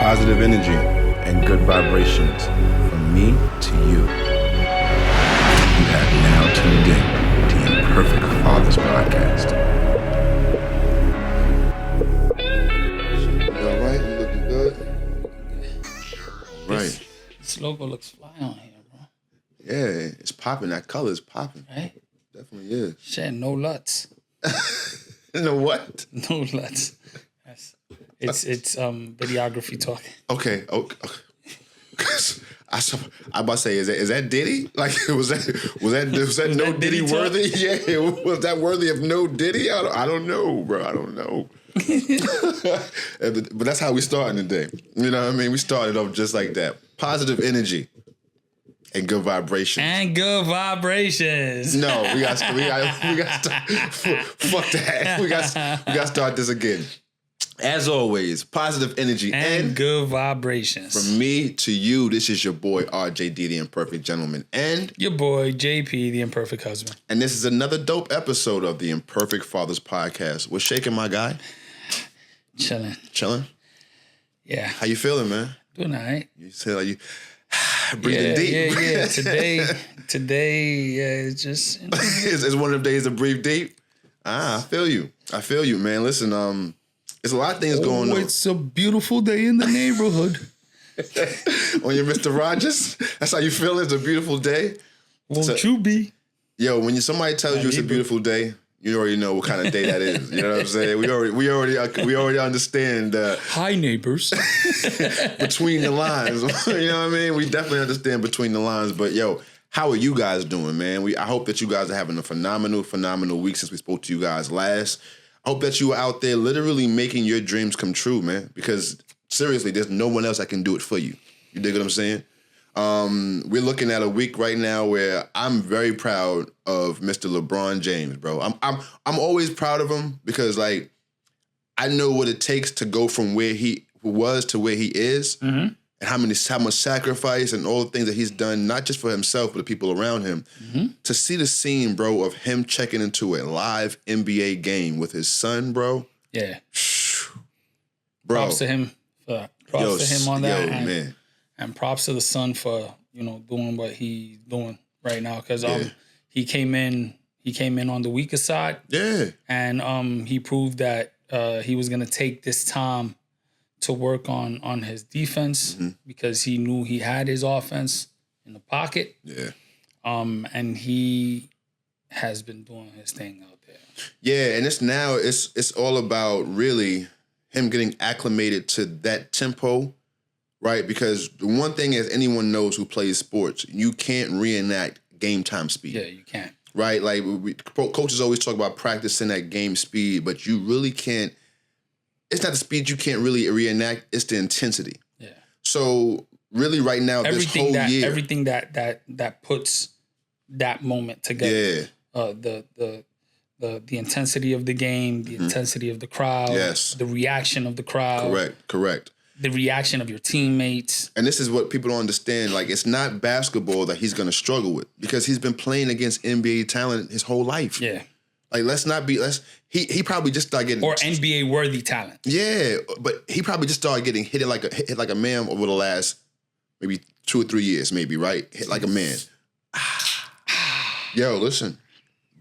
positive energy and good vibrations from me to you. You have now tuned in to Imperfect Fathers Podcast. You all right? You looking good? Right. This logo looks fly on here, bro. Yeah, it's popping. That color is popping. Right? Definitely is. Shit, no LUTs. No what? No LUTs. It's videography talk. Okay. I about to say, is that Diddy? Like, was that no Diddy worthy? Yeah, was that worthy of no Diddy? I don't know, bro. I don't know. But that's how we starting today. You know what I mean? We started off just like that. Positive energy and good vibrations. No, we got fuck that. We got to start this again. As always, positive energy and good vibrations. From me to you, this is your boy RJD, the Imperfect Gentleman, and your boy JP, the Imperfect Husband. And this is another dope episode of the Imperfect Fathers Podcast. What's shaking, my guy? Chilling? Yeah. How you feeling, man? Doing all right. You feel like you breathing deep. Yeah. Today, it's just... You know. It's one of them days to breathe deep. I feel you, man. Listen, there's a lot of things going on. It's a beautiful day in the neighborhood. On your Mr. Rogers? That's how you feel? It's a beautiful day? Won't you be? Yo, when somebody tells you it's a beautiful day, you already know what kind of day that is. You know what I'm saying? We already understand. Hi, neighbors. Between the lines. You know what I mean? We definitely understand between the lines. But yo, how are you guys doing, man? I hope that you guys are having a phenomenal week since we spoke to you guys last. I hope that you are out there literally making your dreams come true, man. Because seriously, there's no one else that can do it for you. You dig what I'm saying? We're looking at a week right now where I'm very proud of Mr. LeBron James, bro. I'm always proud of him because like I know what it takes to go from where he was to where he is, and how much sacrifice and all the things that he's done, not just for himself but the people around him. To see the scene, bro, of him checking into a live NBA game with his son, bro. Yeah, bro. Props to him on that. Man. And props to the son for, doing what he's doing right now. Because he came in on the weaker side. Yeah. And he proved that he was gonna take this time to work on his defense because he knew he had his offense in the pocket. Yeah. And he has been doing his thing out there. Yeah, and it's all about really him getting acclimated to that tempo. Right, because the one thing is anyone knows who plays sports, you can't reenact game time speed. Yeah, you can't. Right, like coaches always talk about practicing at game speed, but you really can't. It's not the speed you can't really reenact; it's the intensity. Yeah. So really, right now, everything that puts that moment together. Yeah. The intensity of the game, the intensity of the crowd. Yes. The reaction of the crowd. Correct. The reaction of your teammates. And this is what people don't understand. Like, it's not basketball that he's going to struggle with because he's been playing against NBA talent his whole life. Yeah. Like, he probably just started getting... Or NBA worthy talent. Yeah, but he probably just started getting hit like a man over the last maybe 2 or 3 years, maybe, right? Hit like a man. Yo, listen.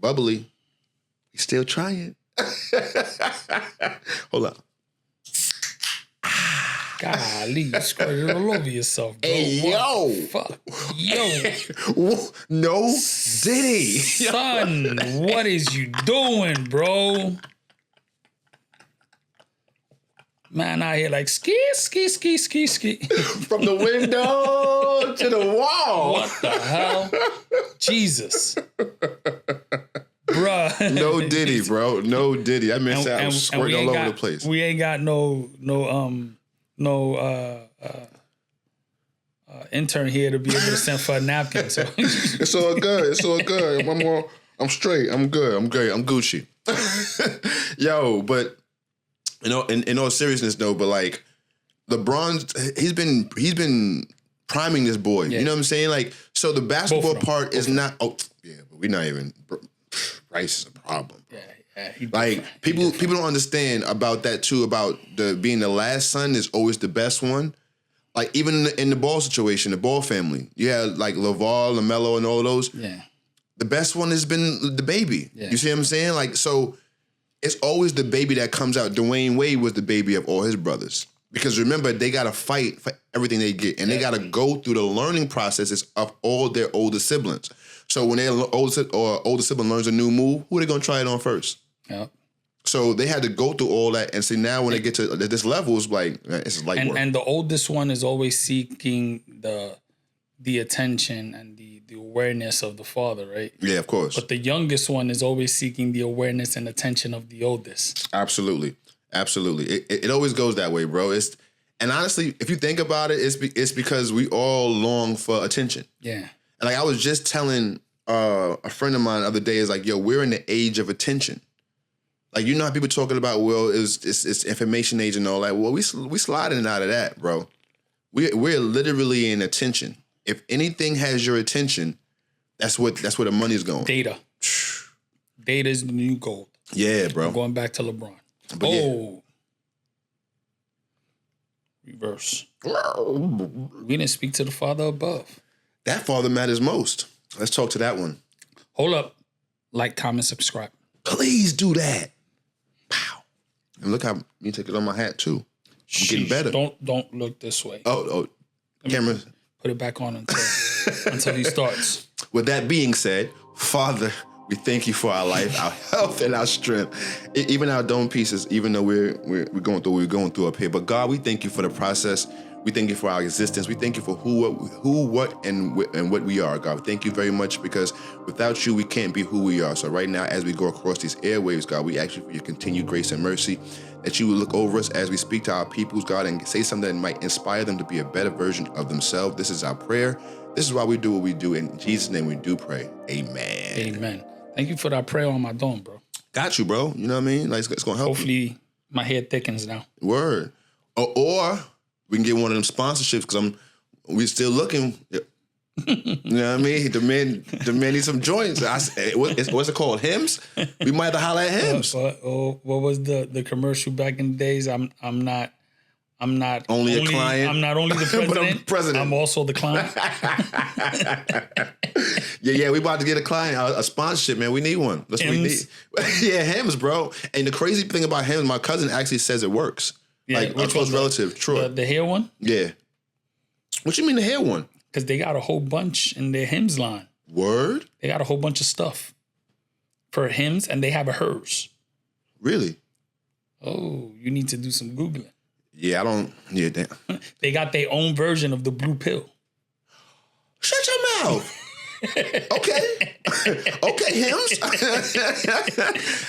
Bubbly. He's still trying. Hold on. Golly, you squirted all over yourself, bro. Hey, yo. Fuck. Yo. No Diddy. Son, what is you doing, bro? Man out here like ski. From the window to the wall. What the hell? Jesus. Bruh. No Diddy, bro. No Diddy. I mean, I was squirting all over the place. We ain't got no intern here to be able to send for a napkin. So it's all good. I'm straight. I'm good. I'm great. I'm Gucci. Yo, but in all seriousness though, but like LeBron, he's been priming this boy. Yeah. You know what I'm saying? Like, so the basketball part is not. Oh, yeah, but we're not even. Rice is a problem. Yeah. Yeah, he Like different. people don't understand about that too. About being the last son is always the best one. Like even in the Ball situation, the Ball family, you had like LaVar, LaMelo, and all of those. Yeah. The best one has been the baby. Yeah. You see what I'm saying? Like so, it's always the baby that comes out. Dwayne Wade was the baby of all his brothers. Because remember, they got to fight for everything they get. And they got to go through the learning processes of all their older siblings. So when their older sibling learns a new move, who are they going to try it on first? Yep. So they had to go through all that. And see, now when they get to this level, it's like, it's light work. And the oldest one is always seeking the attention and the awareness of the father, right? Yeah, of course. But the youngest one is always seeking the awareness and attention of the oldest. Absolutely. It always goes that way, bro. And honestly, if you think about it, it's because we all long for attention. Yeah. And like I was just telling a friend of mine the other day, is like, yo, we're in the age of attention. Like, you know how people talking about, well, it's information age and all that. Well, we sliding out of that, bro. We're literally in attention. If anything has your attention, that's where the money's going. Data. Data is the new gold. Yeah, bro. I'm going back to LeBron. But yeah. Reverse. We didn't speak to the father above. That father matters most. Let's talk to that one. Hold up. Like, comment, subscribe. Please do that. Pow. And look how you take it on my hat too. I'm getting better. Don't look this way. Oh, camera. Put it back on until he starts. With that being said, Father, we thank you for our life, our health, and our strength, even our dome pieces. Even though we're going through what we're going through up here, but God, we thank you for the process. We thank you for our existence. We thank you for who, what, and what we are, God. Thank you very much, because without you, we can't be who we are. So right now, as we go across these airwaves, God, we ask you for your continued grace and mercy, that you will look over us as we speak to our peoples, God, and say something that might inspire them to be a better version of themselves. This is our prayer. This is why we do what we do. In Jesus' name we do pray. Amen. Amen. Thank you for that prayer on my dome, bro. Got you, bro. You know what I mean? Like, it's going to help Hopefully you. my hair thickens now. Word. Or we can get one of them sponsorships, because we're still looking. You know what I mean? The men need some joints. What's it called? Hymns? We might have to holler at hymns. What was the commercial back in the days? I'm not Only a client. I'm not only the president, but I'm president. I'm also the client. Yeah, we about to get a client, a sponsorship, man. We need one. That's what we need. Yeah, hymns, bro. And the crazy thing about hymns, my cousin actually says it works. Yeah, like a close relative, Troy. The hair one? Yeah. What you mean the hair one? Because they got a whole bunch in their hymns line. Word? They got a whole bunch of stuff for hymns, and they have a hers. Really? Oh, you need to do some Googling. Yeah, I don't. Yeah, damn. They got their own version of the blue pill. Shut your mouth. Okay. Okay, hymns.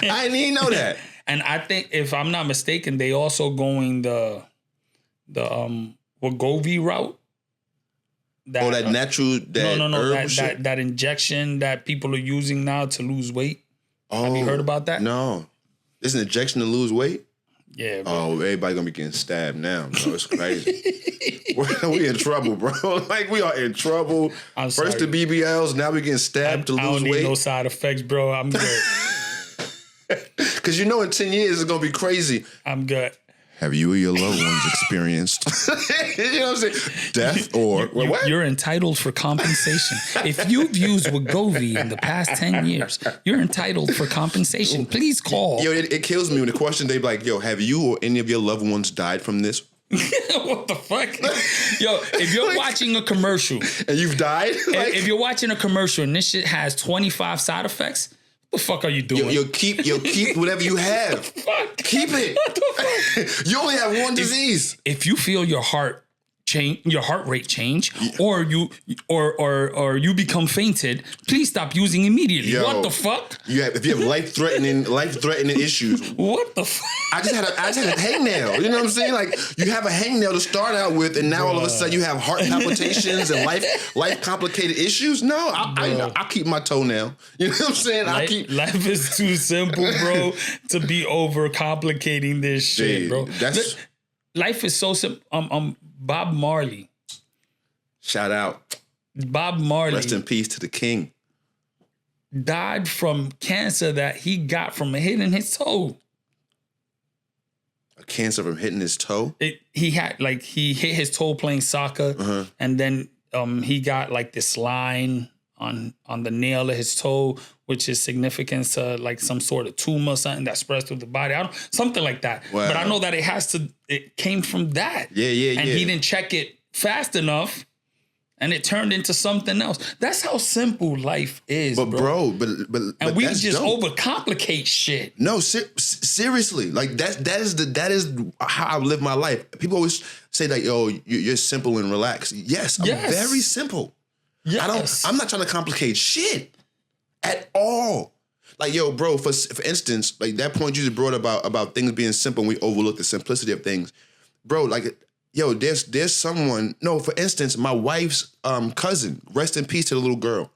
I didn't even know that. And I think, if I'm not mistaken, they also going the Wegovy route. That natural, that injection that people are using now to lose weight. Oh, have you heard about that? No. There's an injection to lose weight? Yeah, bro. Oh, everybody gonna be getting stabbed now, bro. It's crazy. we in trouble, bro. Like, we are in trouble. I'm First sorry. the BBLs, now we getting stabbed to lose I don't need weight. no side effects, bro. I'm good. Because in 10 years, it's gonna be crazy. I'm good. Have you or your loved ones experienced, you know what I'm saying, death or what? You're entitled for compensation. If you've used Wegovy in the past 10 years, you're entitled for compensation. Please call. Yo, it kills me when the question, they be like, yo, have you or any of your loved ones died from this? What the fuck? Yo, if you're watching a commercial and you've died, like, if you're watching a commercial and this shit has 25 side effects, what the fuck are you doing? You'll keep whatever you have. Fuck. Keep it. What the fuck? You only have one disease. If you feel your heart rate change, or you become fainted, please stop using immediately. Yo, what the fuck? If you have life threatening issues. What the fuck? I just had a hangnail. You know what I'm saying? Like, you have a hangnail to start out with, and now all of a sudden you have heart palpitations and life complicated issues. No, I'll keep my toenail. You know what I'm saying? Life is too simple, bro, to be over complicating this shit, bro. Life is so simple. Bob Marley. Shout out. Bob Marley. Rest in peace to the king. died from cancer that he got from hitting his toe. A cancer from hitting his toe? He hit his toe playing soccer, and then he got like this line on the nail of his toe, which is significant to like some sort of tumor, something that spreads through the body. Something like that. Wow. But I know that it came from that. Yeah. And he didn't check it fast enough, and it turned into something else. That's how simple life is, but bro. But we that's just dope. overcomplicate shit. No, seriously, like that is how I live my life. People always say that, yo, you're simple and relaxed. Yes, I'm very simple. Yes. I'm not trying to complicate shit at all. Like, yo, bro, for instance, like that point you just brought about things being simple and we overlook the simplicity of things. Bro, like, yo, there's someone, no, for instance, my wife's cousin, rest in peace to the little girl.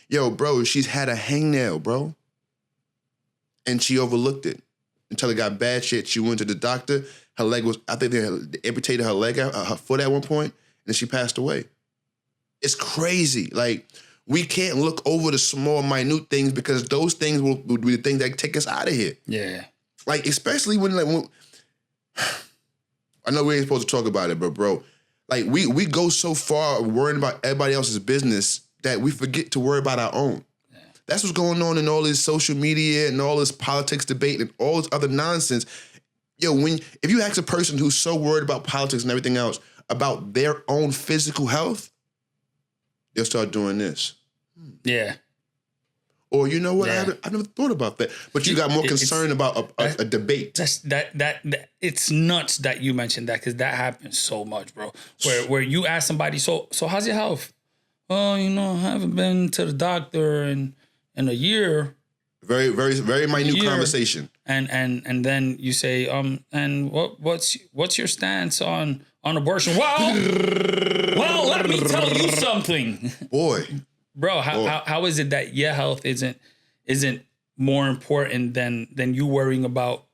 Yo, bro, she's had a hangnail, bro. And she overlooked it until it got bad shit. She went to the doctor. Her leg was, I think they amputated her leg, her foot at one point, and then she passed away. It's crazy. Like, we can't look over the small, minute things because those things will be the things that take us out of here. Yeah. Like, especially when I know we ain't supposed to talk about it, but bro, like we go so far worrying about everybody else's business that we forget to worry about our own. Yeah. That's what's going on in all this social media and all this politics debate and all this other nonsense. Yo, if you ask a person who's so worried about politics and everything else about their own physical health, they'll start doing this. Yeah. Or you know what? Yeah. I never thought about that. But you got more concern about a debate. That it's nuts that you mentioned that because that happens so much, bro. Where you ask somebody, so how's your health? Oh, I haven't been to the doctor in a year. Very, very, very minute conversation. And then you say, and what's your stance on abortion? Well, let me tell you something. Boy. Bro, how is it that your health isn't more important than you worrying about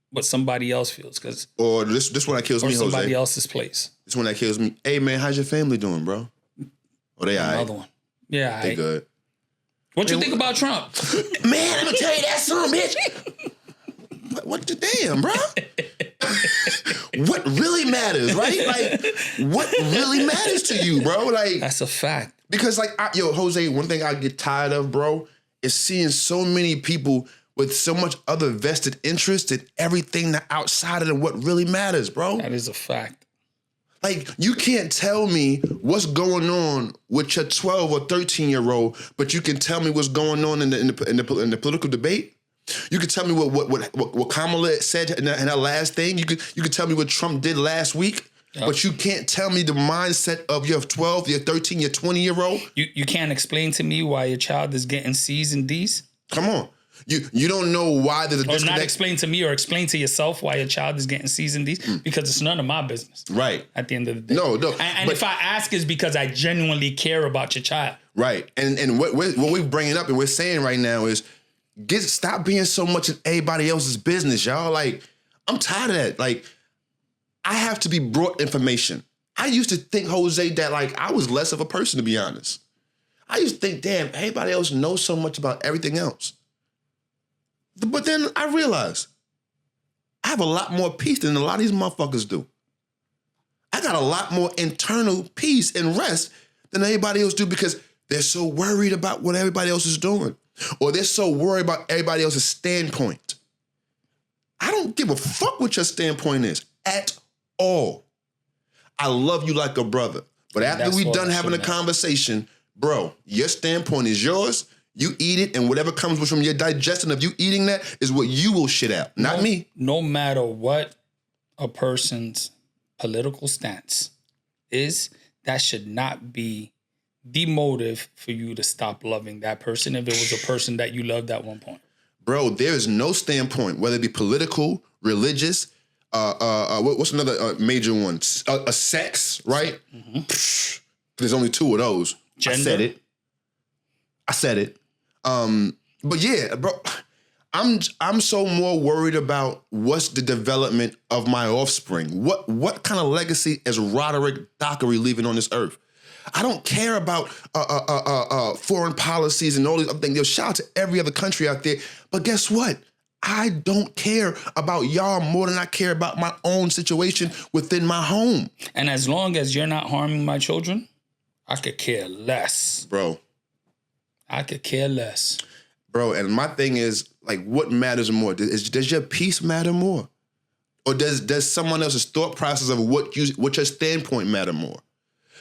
what somebody else feels? Or this one that kills me, Jose. Or somebody else's place. This one that kills me. Hey man, how's your family doing, bro? Oh, they all right. Another one. Yeah, they good. What you think about Trump? Man, I'm gonna tell you that son, bitch. What the damn, bro? What really matters, right? Like, what really matters to you, bro? Like, that's a fact. Because, like, Jose, one thing I get tired of, bro, is seeing so many people with so much other vested interest in everything that outside of what really matters, bro. That is a fact. Like, you can't tell me what's going on with your 12 or 13-year-old, but you can tell me what's going on in the political debate. You can tell me what Kamala said in her last thing. You could tell me what Trump did last week. Yep. But you can't tell me the mindset of your 12, your 13, your 20-year-old. You can't explain to me why your child is getting C's and D's? Come on. You don't know why there's a disconnect. Or not explain to me or explain to yourself why your child is getting C's and D's because it's none of my business. Right. At the end of the day. No. And if I ask, it's because I genuinely care about your child. Right. And what we're bringing up and we're saying right now is stop being so much in everybody else's business, y'all. Like, I'm tired of that. Like, I have to be brought information. I used to think, Jose, that like I was less of a person, to be honest. I used to think, damn, everybody else knows so much about everything else. But then I realized I have a lot more peace than a lot of these motherfuckers do. I got a lot more internal peace and rest than anybody else do because they're so worried about what everybody else is doing. Or they're so worried about everybody else's standpoint. I don't give a fuck what your standpoint is at all. I love you like a brother. But after we done having a conversation, bro, your standpoint is yours. You eat it, and whatever comes from your digestion of you eating that is what you will shit out, not me. No matter what a person's political stance is, that should not be the motive for you to stop loving that person if it was a person that you loved at one point. Bro, there is no standpoint, whether it be political, religious, what's another major one? A sex, right? Mm-hmm. There's only two of those. Gender. I said it. But yeah, bro, I'm so more worried about what's the development of my offspring. What kind of legacy is Roderick Dockery leaving on this earth? I don't care about foreign policies and all these other things. Yo, shout out to every other country out there. But guess what? I don't care about y'all more than I care about my own situation within my home. And as long as you're not harming my children, I could care less. Bro. I could care less. Bro, and my thing is, like, what matters more? Does your peace matter more? Or does someone else's thought process of what your standpoint matter more?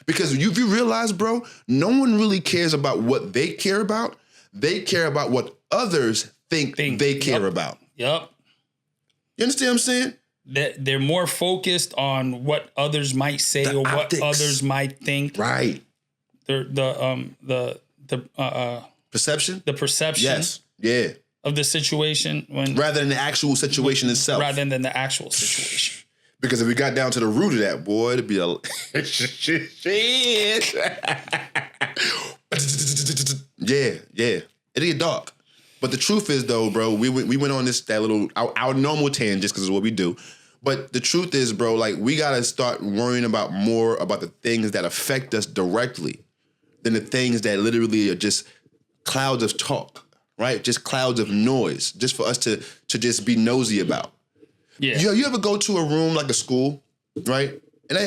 Because if you realize, bro, no one really cares about what they care about. They care about what others think they care about. Yep. You understand what I'm saying? They're more focused on what others might say or optics. What others might think. Right. The perception? The perception. Yes. Yeah. Of the situation rather than the actual situation itself. Rather than the actual situation. Because if we got down to the root of that, boy, it'd be a shit. Yeah. It'd get dark. But the truth is, though, bro, we went on our normal tangent just because it's what we do. But the truth is, bro, like, we got to start worrying more about the things that affect us directly than the things that literally are just clouds of talk, right? Just clouds of noise, just for us to just be nosy about. Yeah. You ever go to a room like a school, right? And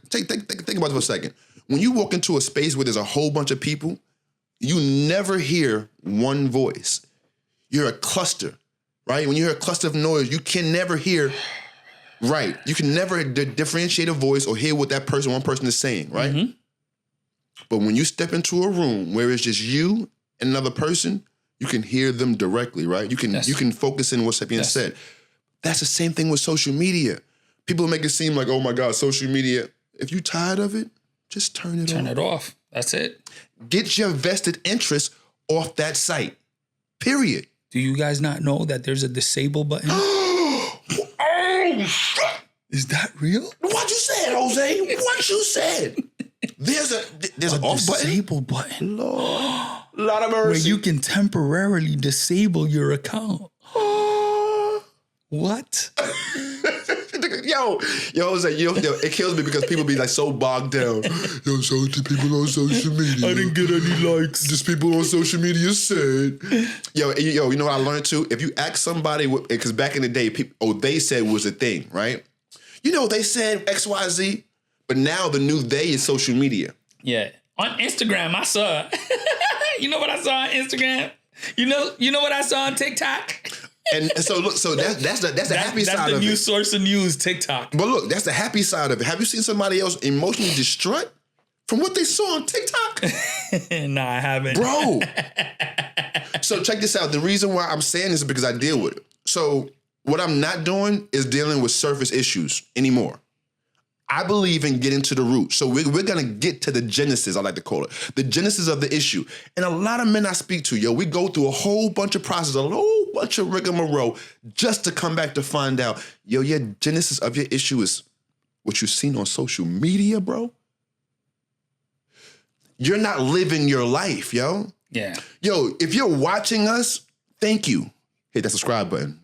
think about it for a second. When you walk into a space where there's a whole bunch of people, you never hear one voice. You're a cluster, right? When you hear a cluster of noise, you can never hear, right? You can never differentiate a voice or hear what one person is saying, right? Mm-hmm. But when you step into a room where it's just you and another person, you can hear them directly, right? You can focus in what's being said. That's the same thing with social media. People make it seem like, oh my God, social media. If you're tired of it, just turn it off. Turn it off. That's it. Get your vested interest off that site. Period. Do you guys not know that there's a disable button? Oh, is that real? What you said, Jose? What you said? There's an off button? Disable button. Lord. Lot of mercy. Where you can temporarily disable your account. What? Yo, Jose, it kills me because people be like so bogged down. Yo, so the people on social media. I didn't get any likes. Just people on social media said. Yo, you know what I learned too? If you ask somebody, because back in the day, they said was a thing, right? You know, they said XYZ, but now the new they is social media. Yeah. On Instagram, I saw. You know what I saw on Instagram? You know what I saw on TikTok? And so look, so that's the happy side of it. That's the new source of news, TikTok. But look, that's the happy side of it. Have you seen somebody else emotionally distraught from what they saw on TikTok? No, I haven't. Bro. So check this out. The reason why I'm saying this is because I deal with it. So what I'm not doing is dealing with surface issues anymore. I believe in getting to the root. So we're going to get to the genesis, I like to call it. The genesis of the issue. And a lot of men I speak to, we go through a whole bunch of process, a whole bunch of rigmarole just to come back to find out, your genesis of your issue is what you've seen on social media, bro. You're not living your life, yo. Yeah. Yo, if you're watching us, thank you. Hit that subscribe button.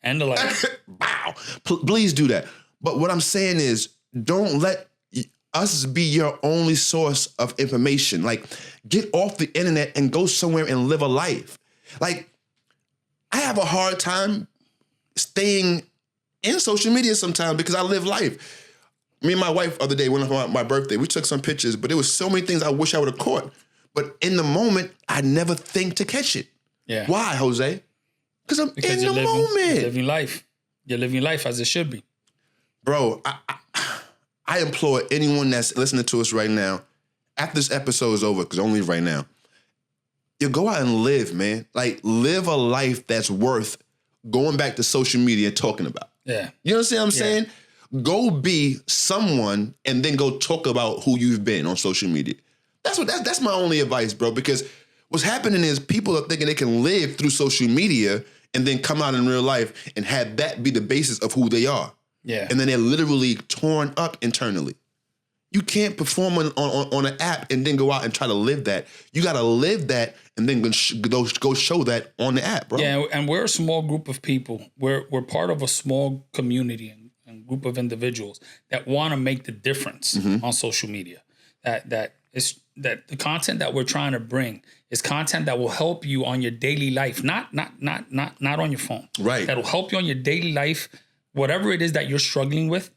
And the like. Wow. Please do that. But what I'm saying is, don't let us be your only source of information. Like, get off the internet and go somewhere and live a life. Like, I have a hard time staying in social media sometimes because I live life. Me and my wife the other day, went on my birthday, we took some pictures, but there was so many things I wish I would have caught. But in the moment, I never think to catch it. Yeah. Why, Jose? Because I'm in the moment. You're living life. You're living life as it should be. Bro, I implore anyone that's listening to us right now, after this episode is over, because don't leave right now, you go out and live, man. Like, live a life that's worth going back to social media and talking about. Yeah. You understand what I'm saying? Go be someone and then go talk about who you've been on social media. That's my only advice, bro, because what's happening is people are thinking they can live through social media and then come out in real life and have that be the basis of who they are. Yeah. And then they're literally torn up internally. You can't perform on an app and then go out and try to live that. You got to live that and then go show that on the app, bro. Yeah, and we're a small group of people. We're part of a small community and group of individuals that want to make the difference on social media. that the content that we're trying to bring is content that will help you on your daily life, not on your phone. Right. That'll help you on your daily life, whatever it is that you're struggling with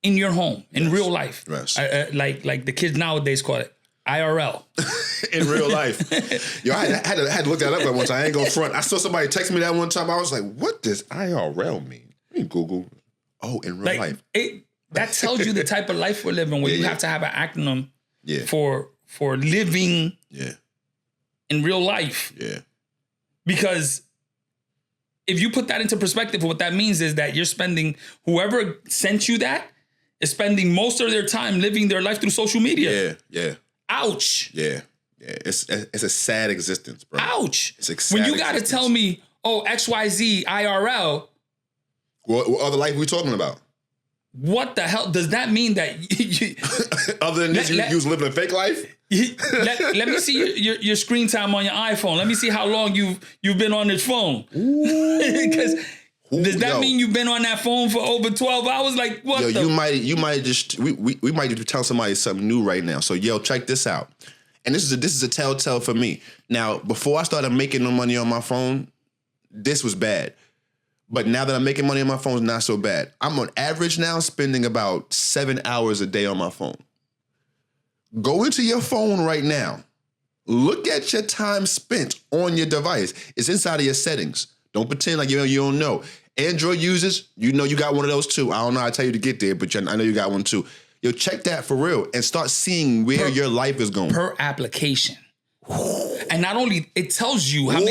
in your home, in real life. Yes. Like the kids nowadays call it IRL. In real life. Yo, I had to look that up at one time. I ain't gonna front. I saw somebody text me that one time. I was like, what does IRL mean? Let me Google. Oh, in real life. That tells you the type of life we're living where you have to have an acronym for living in real life. Yeah. Because if you put that into perspective, what that means is that you're spending, whoever sent you that is spending most of their time living their life through social media. Yeah. Ouch. Yeah. It's a sad existence, bro. Ouch. It's a sad when you got to existence. tell me, oh, XYZ IRL. What other life we talking about? What the hell does that mean? That you, other than this, you was living a fake life? let me see your screen time on your iPhone. Let me see how long you've been on this phone. Because does that mean you've been on that phone for over 12 hours? Like what? You might just we might just tell somebody something new right now. So check this out. And this is a telltale for me. Now, before I started making no money on my phone, this was bad. But now that I'm making money on my phone, it's not so bad. I'm on average now spending about 7 hours a day on my phone. Go into your phone right now. Look at your time spent on your device. It's inside of your settings. Don't pretend like you don't know. Android users, you got one of those too. I don't know how to tell you to get there, but I know you got one too. Check that for real and start seeing where your life is going. Per application. And not only, it tells you how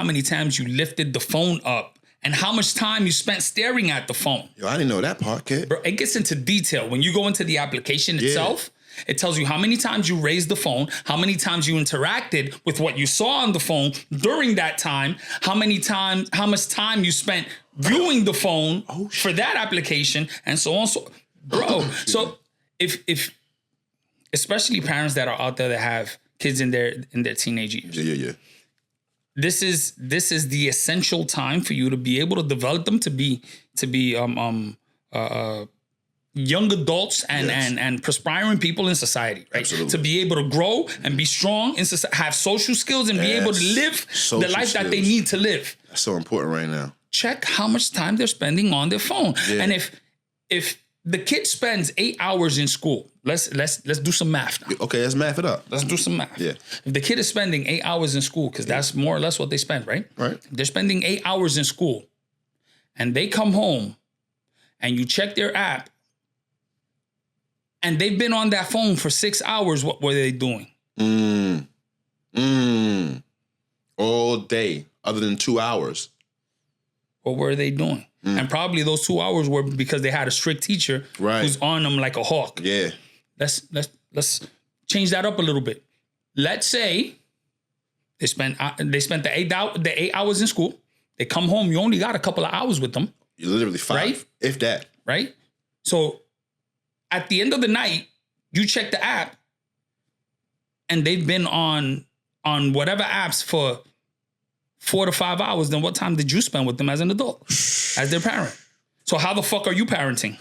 many times you lifted the phone up and how much time you spent staring at the phone. Yo, I didn't know that part, kid. Bro, it gets into detail. When you go into the application itself, it tells you how many times you raised the phone, how many times you interacted with what you saw on the phone during that time, how much time you spent viewing the phone for that application, and so on. So, bro, so if especially parents that are out there that have kids in their teenage years. Yeah. This is the essential time for you to be able to develop them to be young adults and perspiring people in society, right? Absolutely. To be able to grow and be strong in society, have social skills and be able to live the life that they need to live. That's so important right now. Check how much time they're spending on their phone. Yeah. And if the kid spends 8 hours in school, let's do some math now. Okay, let's math it up. Let's do some math. Yeah. If the kid is spending 8 hours in school, because that's more or less what they spend, right? Right. If they're spending 8 hours in school and they come home and you check their app and they've been on that phone for 6 hours, what were they doing? All day, other than 2 hours. What were they doing? And probably those 2 hours were because they had a strict teacher who's on them like a hawk. Yeah. Let's change that up a little bit. Let's say they spent the 8 hours in school. They come home. You only got a couple of hours with them. You're literally 5, right? If that. Right. So at the end of the night, you check the app, and they've been on whatever apps for 4 to 5 hours. Then what time did you spend with them as an adult, as their parent? So how the fuck are you parenting?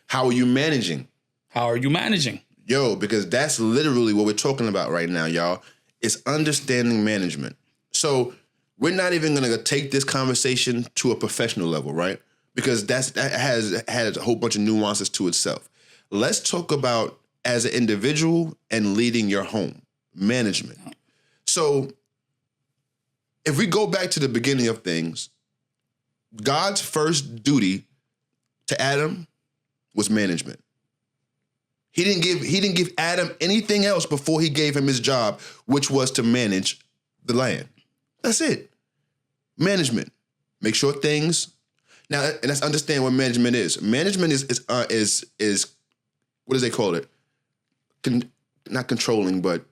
How are you managing? How are you managing? Yo, because that's literally what we're talking about right now, y'all. It's understanding management. So we're not even going to take this conversation to a professional level, right? Because that has a whole bunch of nuances to itself. Let's talk about as an individual and leading your home, management. So if we go back to the beginning of things, God's first duty to Adam was management. He didn't give Adam anything else before he gave him his job, which was to manage the land. That's it. Management. Make sure things. Now, and let's understand what management is. Management is what do they call it? Not controlling, but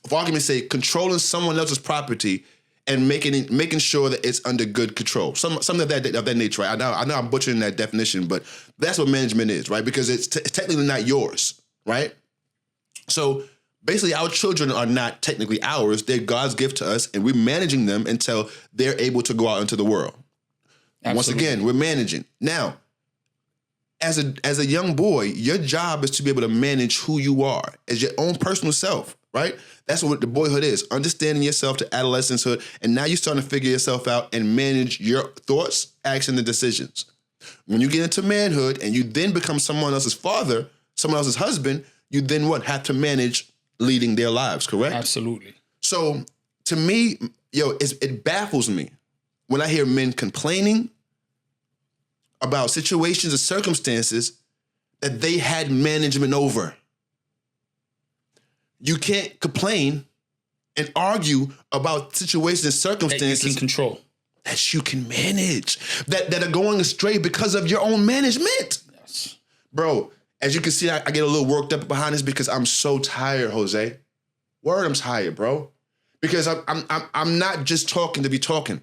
for argument's sake, controlling someone else's property and making sure that it's under good control. Something of that nature, right? I know I'm butchering that definition, but that's what management is, right? Because it's technically not yours, right? So basically, our children are not technically ours. They're God's gift to us, and we're managing them until they're able to go out into the world. Absolutely. Once again, we're managing. Now, as a young boy, your job is to be able to manage who you are as your own personal self, right? That's what the boyhood is, understanding yourself to adolescencehood, and now you're starting to figure yourself out and manage your thoughts, actions, and decisions. When you get into manhood and you then become someone else's father, someone else's husband, you then have to manage leading their lives, correct? Absolutely. So to me, it baffles me when I hear men complaining about situations or circumstances that they had management over. You can't complain and argue about situations and circumstances that you can control, that you can manage, that are going astray because of your own management. Yes. Bro, as you can see, I get a little worked up behind this because I'm so tired, Jose. Word, I'm tired, bro. Because I'm not just talking to be talking.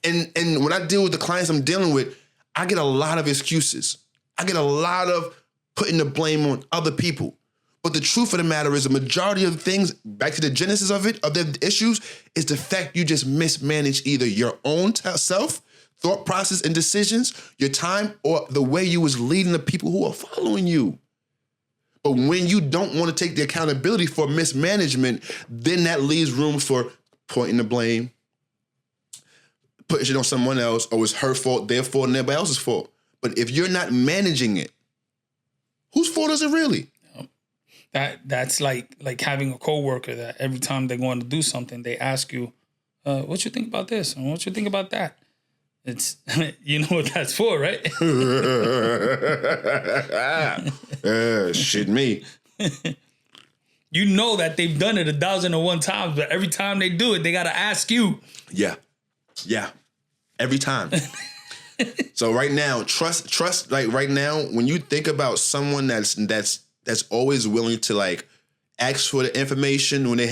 And when I deal with the clients I'm dealing with, I get a lot of excuses. I get a lot of putting the blame on other people. But the truth of the matter is the majority of the things, back to the genesis of the issues, is the fact you just mismanage either your own self, thought process and decisions, your time, or the way you was leading the people who are following you. But when you don't want to take the accountability for mismanagement, then that leaves room for pointing the blame, putting it on someone else, or it's her fault, their fault, and everybody else's fault. But if you're not managing it, whose fault is it really? That's like having a coworker that every time they're going to do something, they ask you, what you think about this? And what you think about that? It's, you know what that's for, right? Shit me. You know that they've done it 1,001 times, but every time they do it, they got to ask you. Yeah. Every time. So right now, trust. Like right now, when you think about someone that's always willing to like ask for the information when they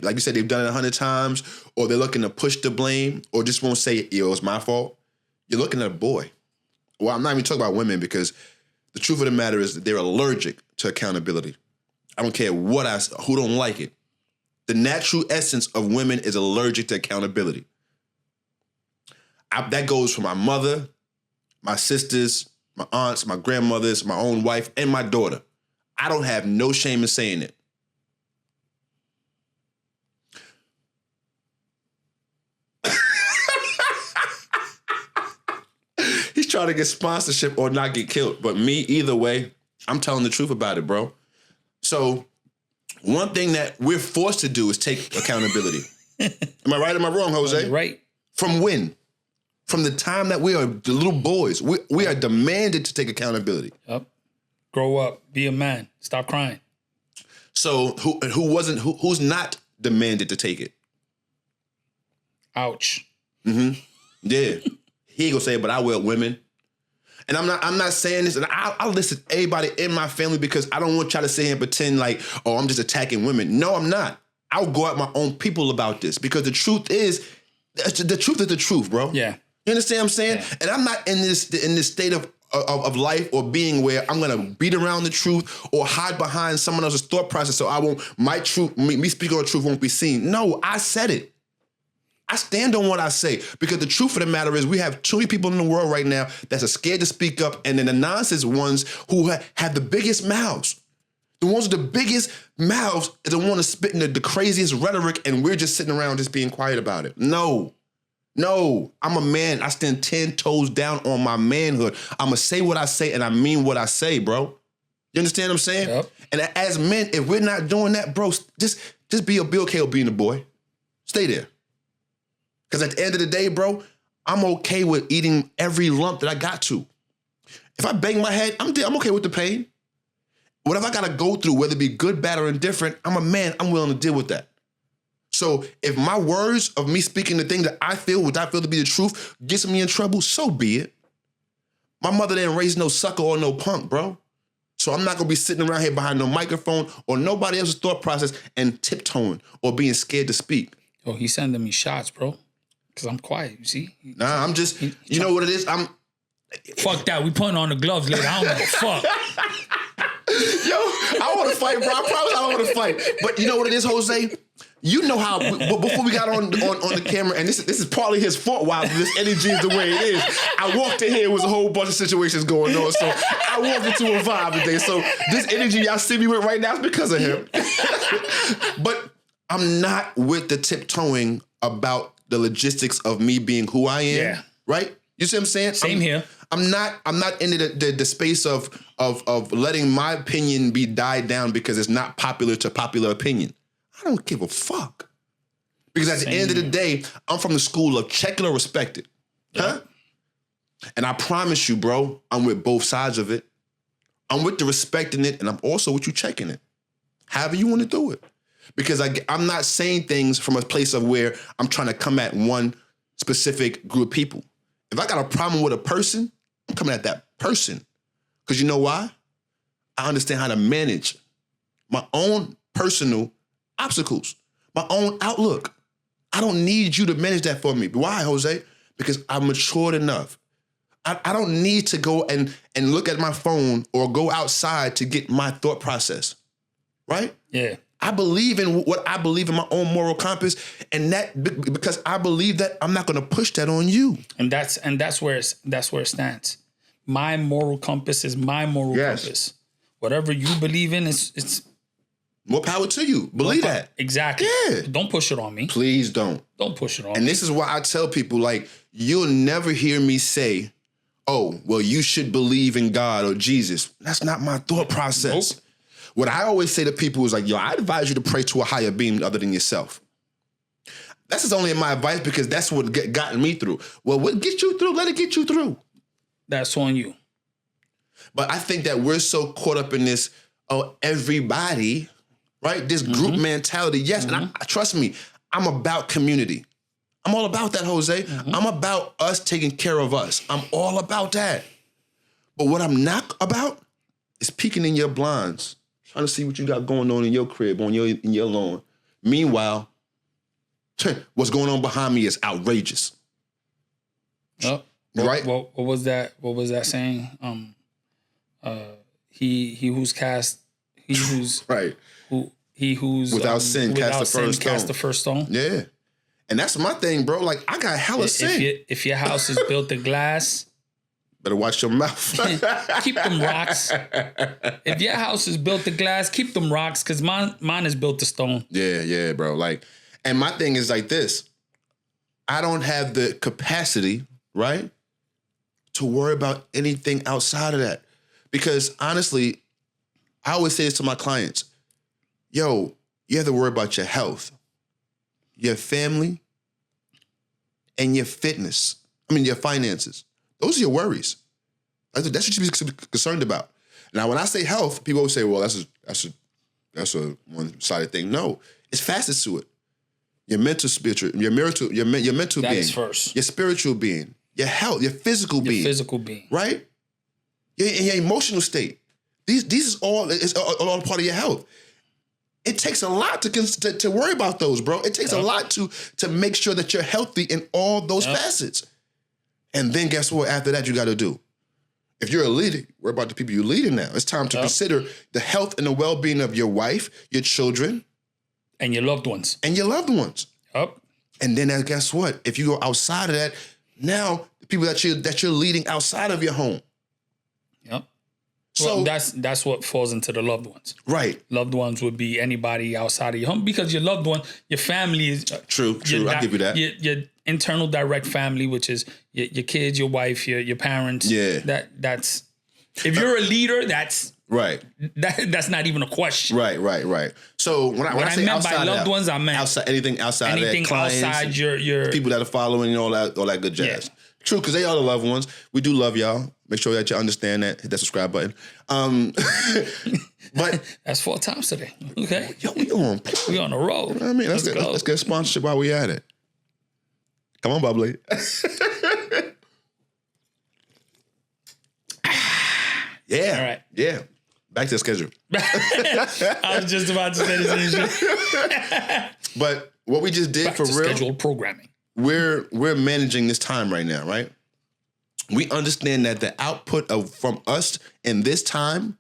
like you said, they've done it 100 times, or they're looking to push the blame, or just won't say, it's my fault. You're looking at a boy. Well, I'm not even talking about women, because the truth of the matter is that they're allergic to accountability. I don't care who don't like it. The natural essence of women is allergic to accountability. That goes for my mother, my sisters, my aunts, my grandmothers, my own wife, and my daughter. I don't have no shame in saying it. He's trying to get sponsorship or not get killed. But me, either way, I'm telling the truth about it, bro. So one thing that we're forced to do is take accountability. Am I right or am I wrong, Jose? Right. From when? From the time that we are the little boys. We are demanded to take accountability. Yep. Grow up. Be a man. Stop crying. So who's not demanded to take it? Ouch. Mm-hmm. Yeah. He ain't gonna say it, but I will, women. And I'm not saying this, and I'll listen to everybody in my family, because I don't want y'all to sit here and pretend like, oh, I'm just attacking women. No, I'm not. I'll go at my own people about this, because the truth is the truth, bro. Yeah. You understand what I'm saying? Yeah. And I'm not in this state of life or being where I'm gonna beat around the truth or hide behind someone else's thought process so my truth, me speaking on the truth won't be seen. No, I said it. I stand on what I say, because the truth of the matter is we have too many people in the world right now that are scared to speak up, and then the nonsense ones who have the biggest mouths. The ones with the biggest mouths are the ones spitting the craziest rhetoric, and we're just sitting around just being quiet about it. No, I'm a man. I stand 10 toes down on my manhood. I'm going to say what I say, and I mean what I say, bro. You understand what I'm saying? Yep. And as men, if we're not doing that, bro, just be okay with being a boy. Stay there. Because at the end of the day, bro, I'm okay with eating every lump that I got to. If I bang my head, I'm okay with the pain. Whatever I got to go through, whether it be good, bad, or indifferent, I'm a man. I'm willing to deal with that. So if my words of me speaking the thing that I feel, what I feel to be the truth, gets me in trouble, so be it. My mother didn't raise no sucker or no punk, bro. So I'm not going to be sitting around here behind no microphone or nobody else's thought process and tiptoeing or being scared to speak. Oh, he's sending me shots, bro. Because I'm quiet, you see? Nah, I'm just, you know what it is? Fuck that. We putting on the gloves later. I don't give a fuck. Yo, I want to fight, bro. I promise I don't want to fight. But you know what it is, Jose? You know how before we got on the camera, and this is partly his fault why this energy is the way it is. I walked in here, it was a whole bunch of situations going on, so I walked into a vibe today. So this energy y'all see me with right now is because of him. But I'm not with the tiptoeing about the logistics of me being who I am. Yeah. Right? You see what I'm saying? Same here. I'm not into the space of letting my opinion be died down because it's not popular to popular opinion. I don't give a fuck. Because at the end of the day, I'm from the school of check it or respect it. Huh? And I promise you, bro, I'm with both sides of it. I'm with the respecting it, and I'm also with you checking it. However you want to do it. Because I'm not saying things from a place of where I'm trying to come at one specific group of people. If I got a problem with a person, I'm coming at that person. Because you know why? I understand how to manage my own personal obstacles, my own outlook. I don't need you to manage that for me. Why, Jose? Because I'm matured enough. I don't need to go and look at my phone or go outside to get my thought process. Right? Yeah. I believe in what I believe in my own moral compass, and that because I believe that, I'm not going to push that on you. And that's where it stands. My moral compass is my moral compass. Whatever you believe in, it's more power to you. Believe that. Exactly. Yeah. Don't push it on me. Please don't. Don't push it on me. And this is why I tell people, like, you'll never hear me say, oh, well, you should believe in God or Jesus. That's not my thought process. Nope. What I always say to people is like, yo, I advise you to pray to a higher being other than yourself. That's just only my advice because that's what gotten me through. Well, what gets you through, let it get you through. That's on you. But I think that we're so caught up in this, oh, everybody, right? This group mentality. Yes, and I trust me, I'm about community. I'm all about that, Jose. I'm about us taking care of us. I'm all about that. But what I'm not about is peeking in your blinds, trying to see what you got going on in your crib, in your lawn. Meanwhile, what's going on behind me is outrageous. Oh, right? What was that? What was that saying? He who's cast, he who's right. He who's without sin cast the first stone. Yeah, and that's my thing, bro. Like I got hella sin. If your house is built of glass, better watch your mouth. Keep them rocks. If your house is built of glass, keep them rocks, because mine is built of stone. Yeah, bro. Like, and my thing is like this. I don't have the capacity, right, to worry about anything outside of that. Because honestly, I always say this to my clients. Yo, you have to worry about your health, your family, and your fitness. Your finances. Those are your worries. That's what you should be concerned about. Now, when I say health, people always say, well, that's a one-sided thing. No, it's facets to it. Your mental, spiritual, your mental that being. Is first. Your spiritual being. Your health, your physical being. Right? Your emotional state. These is all part of your health. It takes a lot to worry about those, bro. It takes a lot to make sure that you're healthy in all those facets. And then guess what? After that, you got to do. If you're a leader, worry about the people you're leading now. It's time to consider the health and the well-being of your wife, your children. And your loved ones. Yep. And then guess what? If you go outside of that, now the people that you're leading outside of your home. Yep. So well, that's what falls into the loved ones. Right. Loved ones would be anybody outside of your home, because your loved one, your family is true. I'll give you that. Your internal direct family, which is your kids, your wife, your parents. Yeah. That's if you're a leader, that's right. That's not even a question. Right. So when I say meant outside by loved ones, I meant anything outside your people that are following and all that good jazz. Yeah. True, because they are the loved ones. We do love y'all. Make sure that you understand that. Hit that subscribe button. But that's 4 times today. Okay. Yo, we on a roll. You know what I mean? Let's get a sponsorship while we at it. Come on, bubbly. Yeah. All right. Yeah. Back to the schedule. I was just about to say the same shit. But what we just did back for to real. Scheduled programming. We're managing this time right now, right? We understand that the output from us in this time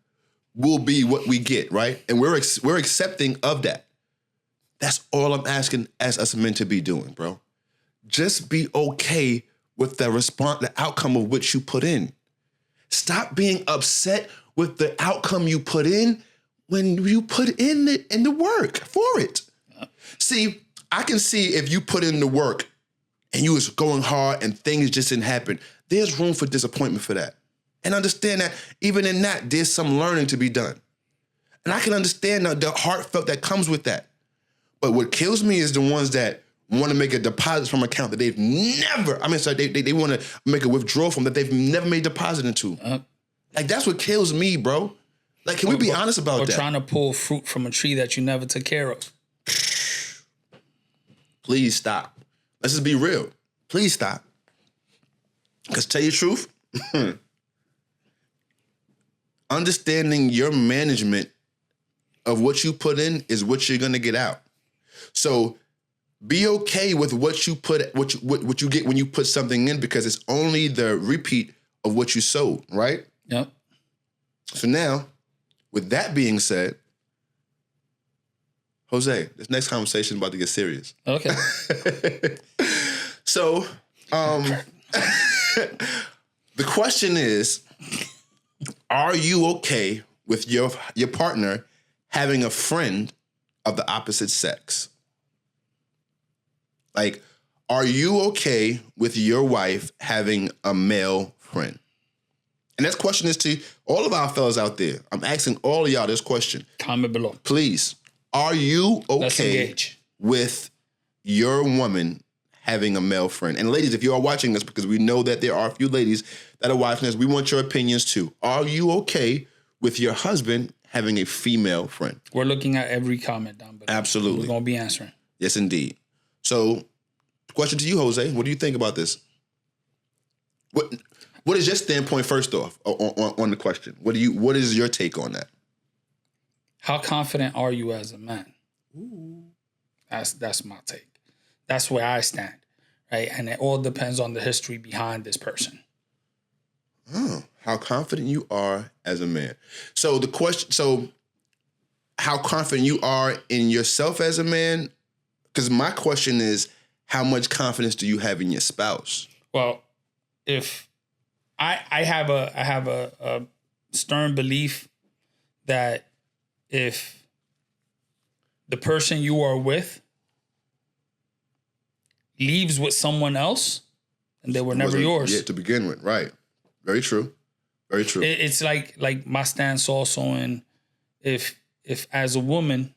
will be what we get, right? And we're accepting of that. That's all I'm asking as us men to be doing, bro. Just be okay with the outcome of what you put in. Stop being upset with the outcome you put in when you put in the work for it. See, I can see if you put in the work and you was going hard and things just didn't happen, there's room for disappointment for that. And understand that even in that, there's some learning to be done. And I can understand the heartfelt that comes with that. But what kills me is the ones that want to make a deposit from an account that they've never, they want to make a withdrawal from that they've never made a deposit into. Like, that's what kills me, bro. Like, can we be honest about that? Or trying to pull fruit from a tree that you never took care of. Please stop. Let's just be real. Please stop. Because tell you the truth, understanding your management of what you put in is what you're going to get out. So be okay with what you get when you put something in, because it's only the repeat of what you sowed, right? Yep. So now, with that being said, Jose, this next conversation is about to get serious. Okay. So, the question is, are you okay with your partner having a friend of the opposite sex? Like, are you okay with your wife having a male friend? And this question is to all of our fellas out there. I'm asking all of y'all this question. Comment below. Please, are you okay with your woman having a male friend? And ladies, if you are watching this, because we know that there are a few ladies that are watching this, we want your opinions too. Are you okay with your husband having a female friend? We're looking at every comment down below. Absolutely. We're going to be answering. Yes, indeed. So, question to you, Jose. What do you think about this? What is your standpoint, first off, on the question? What is your take on that? How confident are you as a man? Ooh. That's my take. That's where I stand, right? And it all depends on the history behind this person. Oh, how confident you are as a man. So how confident you are in yourself as a man? Because my question is, how much confidence do you have in your spouse? Well, if I have a stern belief that if the person you are with leaves with someone else, and they were never yours. Yeah, to begin with, right? Very true. Very true. It's like my stance also in if as a woman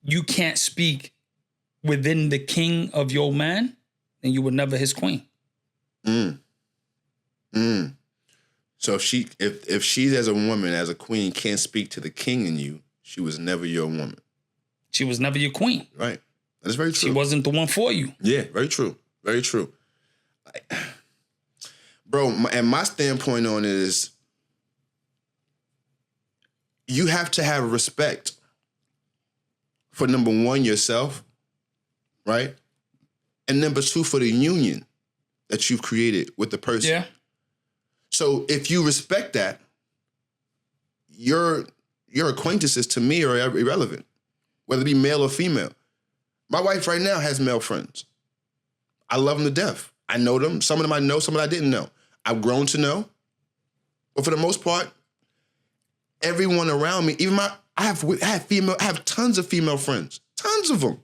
you can't speak within the king of your man, then you were never his queen. So if she as a woman, as a queen, can't speak to the king in you, she was never your woman. She was never your queen. Right. That's very true. She wasn't the one for you. Yeah, very true. Very true. Bro, my standpoint on it is you have to have respect for, number one, yourself, right? And number two, for the union that you've created with the person. Yeah. So if you respect that, your acquaintances to me are irrelevant, whether it be male or female. My wife right now has male friends. I love them to death. I know them. Some of them I know, some of them I didn't know. I've grown to know. But for the most part, everyone around me, even I have tons of female friends. Tons of them.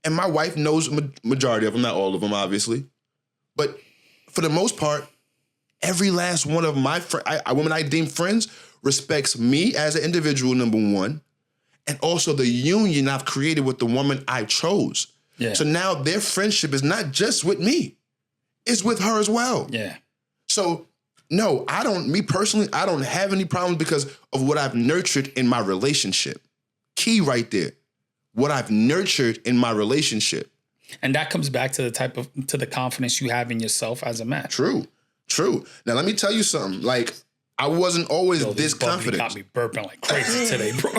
And my wife knows majority of them, not all of them, obviously. But for the most part, every last one of my women I deem friends respects me as an individual, number one, and also the union I've created with the woman I chose. Yeah. So now their friendship is not just with me. It's with her as well. Yeah. So, no, me personally, I don't have any problems because of what I've nurtured in my relationship. Key right there. What I've nurtured in my relationship. And that comes back to the confidence you have in yourself as a man. True. Now, let me tell you something. Like, I wasn't always this confident. Got me burping like crazy today, bro.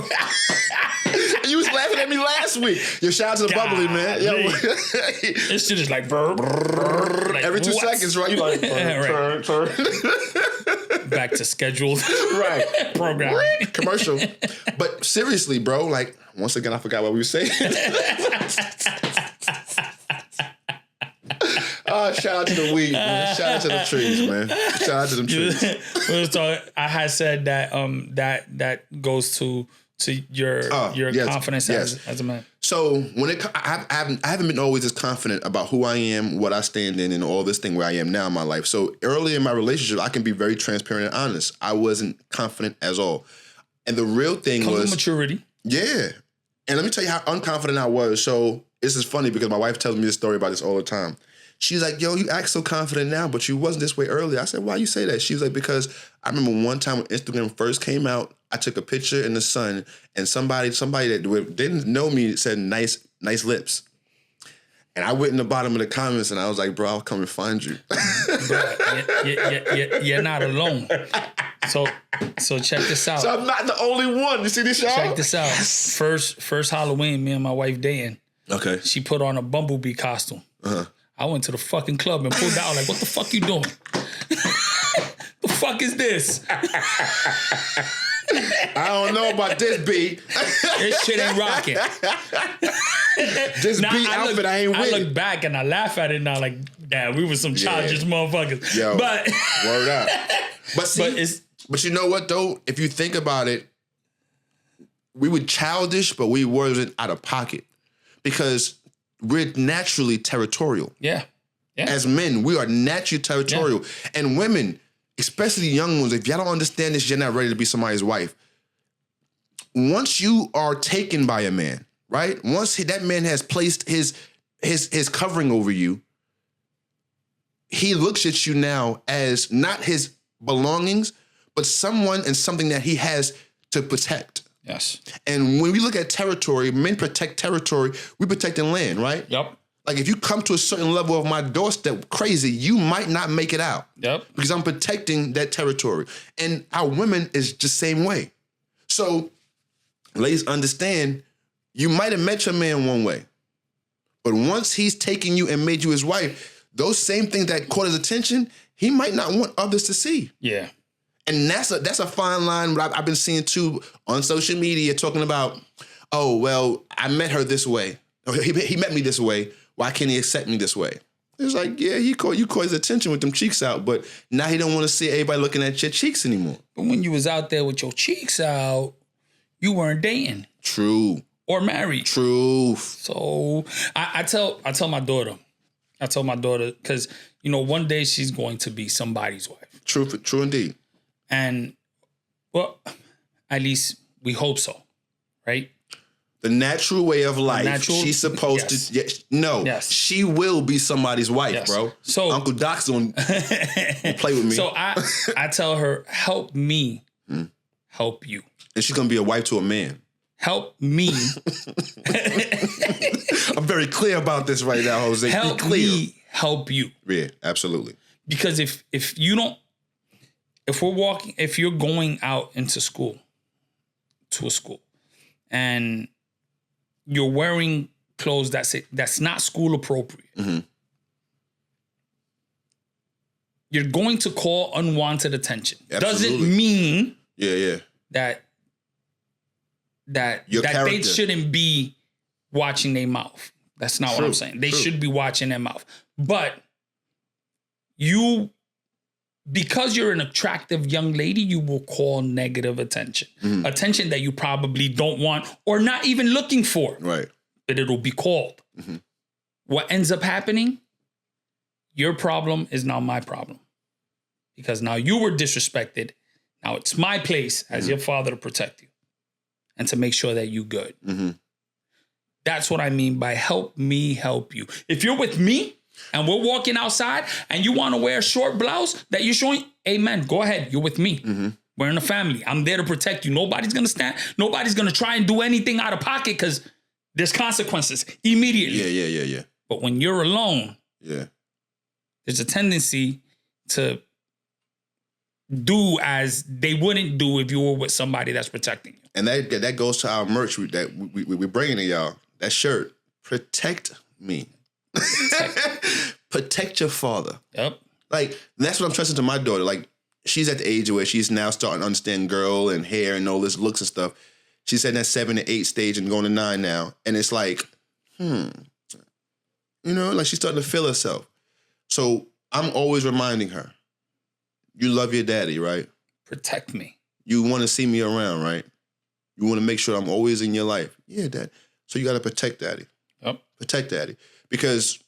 You was laughing at me last week. Yo, shout out to the bubbly, man. Yo. This shit is like burp. Like, every 2 seconds, right? You like, turn. back to scheduled Right. programming. Commercial. But seriously, bro, like, once again, I forgot what we were saying. Oh, shout out to the weed, man. Shout out to the trees, man. Shout out to them trees. I had said that that goes to your confidence as a man. So I haven't been always as confident about who I am, what I stand in, and all this thing where I am now in my life. So early in my relationship, I can be very transparent and honest. I wasn't confident at all. And the real thing Comes was with maturity. Yeah. And let me tell you how unconfident I was. So this is funny because my wife tells me this story about this all the time. She's like, yo, you act so confident now, but you wasn't this way earlier. I said, why you say that? She was like, because I remember one time when Instagram first came out, I took a picture in the sun and somebody that didn't know me said nice lips. And I went in the bottom of the comments and I was like, bro, I'll come and find you. Bro, you're not alone. So check this out. So I'm not the only one. You see this, y'all? Check this out. Yes. First Halloween, me and my wife dating. Okay. She put on a bumblebee costume. Uh-huh. I went to the fucking club and pulled out like, what the fuck you doing? The fuck is this? I don't know about this B. This shit ain't rocking. This B outfit I ain't with. I look back and I laugh at it now like, damn, we were some childish motherfuckers. Yo, but word up. But see, but you know what though? If you think about it, we were childish, but we wasn't out of pocket because we're naturally territorial. Yeah. As men, we are naturally territorial. Yeah. And women, especially young ones, if y'all don't understand this, you're not ready to be somebody's wife. Once you are taken by a man, right? Once that man has placed his covering over you, he looks at you now as not his belongings, but someone and something that he has to protect. Yes. And when we look at territory, men protect territory, we protecting land, right? Yep. Like if you come to a certain level of my doorstep crazy, you might not make it out. Yep. Because I'm protecting that territory. And our women is the same way. So ladies, understand, you might have met your man one way, but once he's taken you and made you his wife, those same things that caught his attention, he might not want others to see. Yeah. And that's a fine line. I've been seeing too on social media talking about, oh, well, I met her this way. Or he met me this way. Why can't he accept me this way? It's like, yeah, you caught his attention with them cheeks out, but now he don't want to see everybody looking at your cheeks anymore. But when you was out there with your cheeks out, you weren't dating. True. Or married. True. So I tell my daughter, because one day she's going to be somebody's wife. True indeed. And well, at least we hope so, right? The natural way of life. She's supposed to. Yes. No. Yes. She will be somebody's wife, bro. So Uncle Doc's gonna play with me. So I tell her, help me, help you. And she's gonna be a wife to a man. Help me. I'm very clear about this right now, Jose. Help be clear. Me, help you. Yeah, absolutely. Because if you're going out into school, to a school, and you're wearing clothes that's not school appropriate, mm-hmm. you're going to call unwanted attention. Absolutely. Doesn't mean that they shouldn't be watching their mouth. That's not what I'm saying. They should be watching their mouth. But because you're an attractive young lady, you will call negative attention. Mm-hmm. Attention that you probably don't want or not even looking for. Right. But it'll be called. Mm-hmm. What ends up happening? Your problem is now my problem. Because now you were disrespected. Now it's my place as your father to protect you and to make sure that you're good. Mm-hmm. That's what I mean by help me help you. If you're with me, and we're walking outside and you want to wear a short blouse that you're showing, amen, go ahead. You're with me. Mm-hmm. We're in a family. I'm there to protect you. Nobody's going to stand. Nobody's going to try and do anything out of pocket because there's consequences immediately. Yeah. But when you're alone, there's a tendency to do as they wouldn't do if you were with somebody that's protecting you. And that goes to our merch that we're bringing to y'all. That shirt, protect me. Protect your father. Yep. Like, that's what I'm trusting to my daughter. Like, she's at the age where she's now starting to understand girl and hair and all this looks and stuff. She's at that 7 to 8 stage and going to 9 now. And it's like, like she's starting to feel herself. So I'm always reminding her, you love your daddy, right? Protect me. You want to see me around, right? You want to make sure I'm always in your life. Yeah, Dad. So you got to protect daddy. Yep. Protect daddy. Because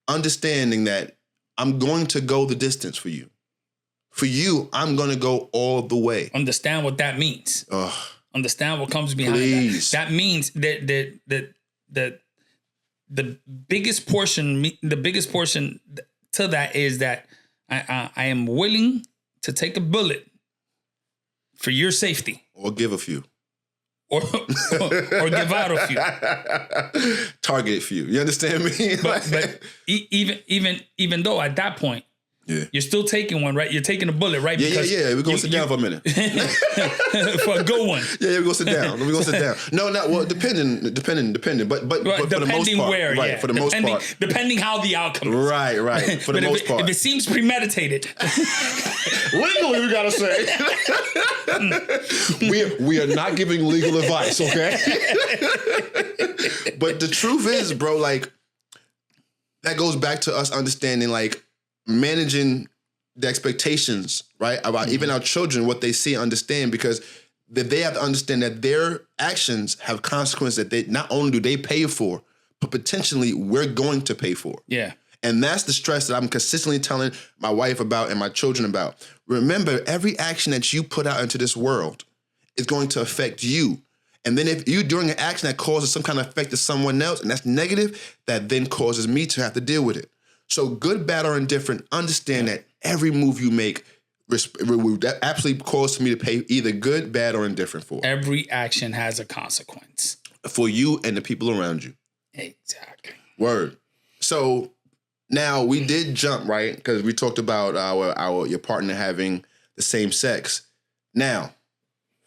understanding that I'm going to go the distance for you. For you, I'm going to go all the way. Understand what that means. Ugh. Understand what comes behind Please. that. That means that the biggest portion to that is that I am willing to take a bullet for your safety. Or give a few. Or give out a few. Target a few. You understand me? But even though at that point, yeah, you're still taking one, right? You're taking a bullet, right? Yeah. We're going to sit down for a minute. For a good one. Yeah, we're going to sit down. We're going to sit down. No, well, depending. But Right, for the most part. Where, right, yeah. for the most part. Depending how the outcome is. Right. For the most part. If it seems premeditated. Legally, we got to say. we are not giving legal advice, okay? But the truth is, bro, like, that goes back to us understanding, like, managing the expectations, right? About even our children, what they see and understand, because they have to understand that their actions have consequences that they not only do they pay for, but potentially we're going to pay for. Yeah. And that's the stress that I'm consistently telling my wife about and my children about. Remember, every action that you put out into this world is going to affect you. And then if you're doing an action that causes some kind of effect to someone else, and that's negative, that then causes me to have to deal with it. So good, bad, or indifferent, understand that every move you make, that absolutely causes me to pay either good, bad, or indifferent for. Every action has a consequence. For you and the people around you. Exactly. Word. So now we did jump, right? Because we talked about your partner having the same sex. Now,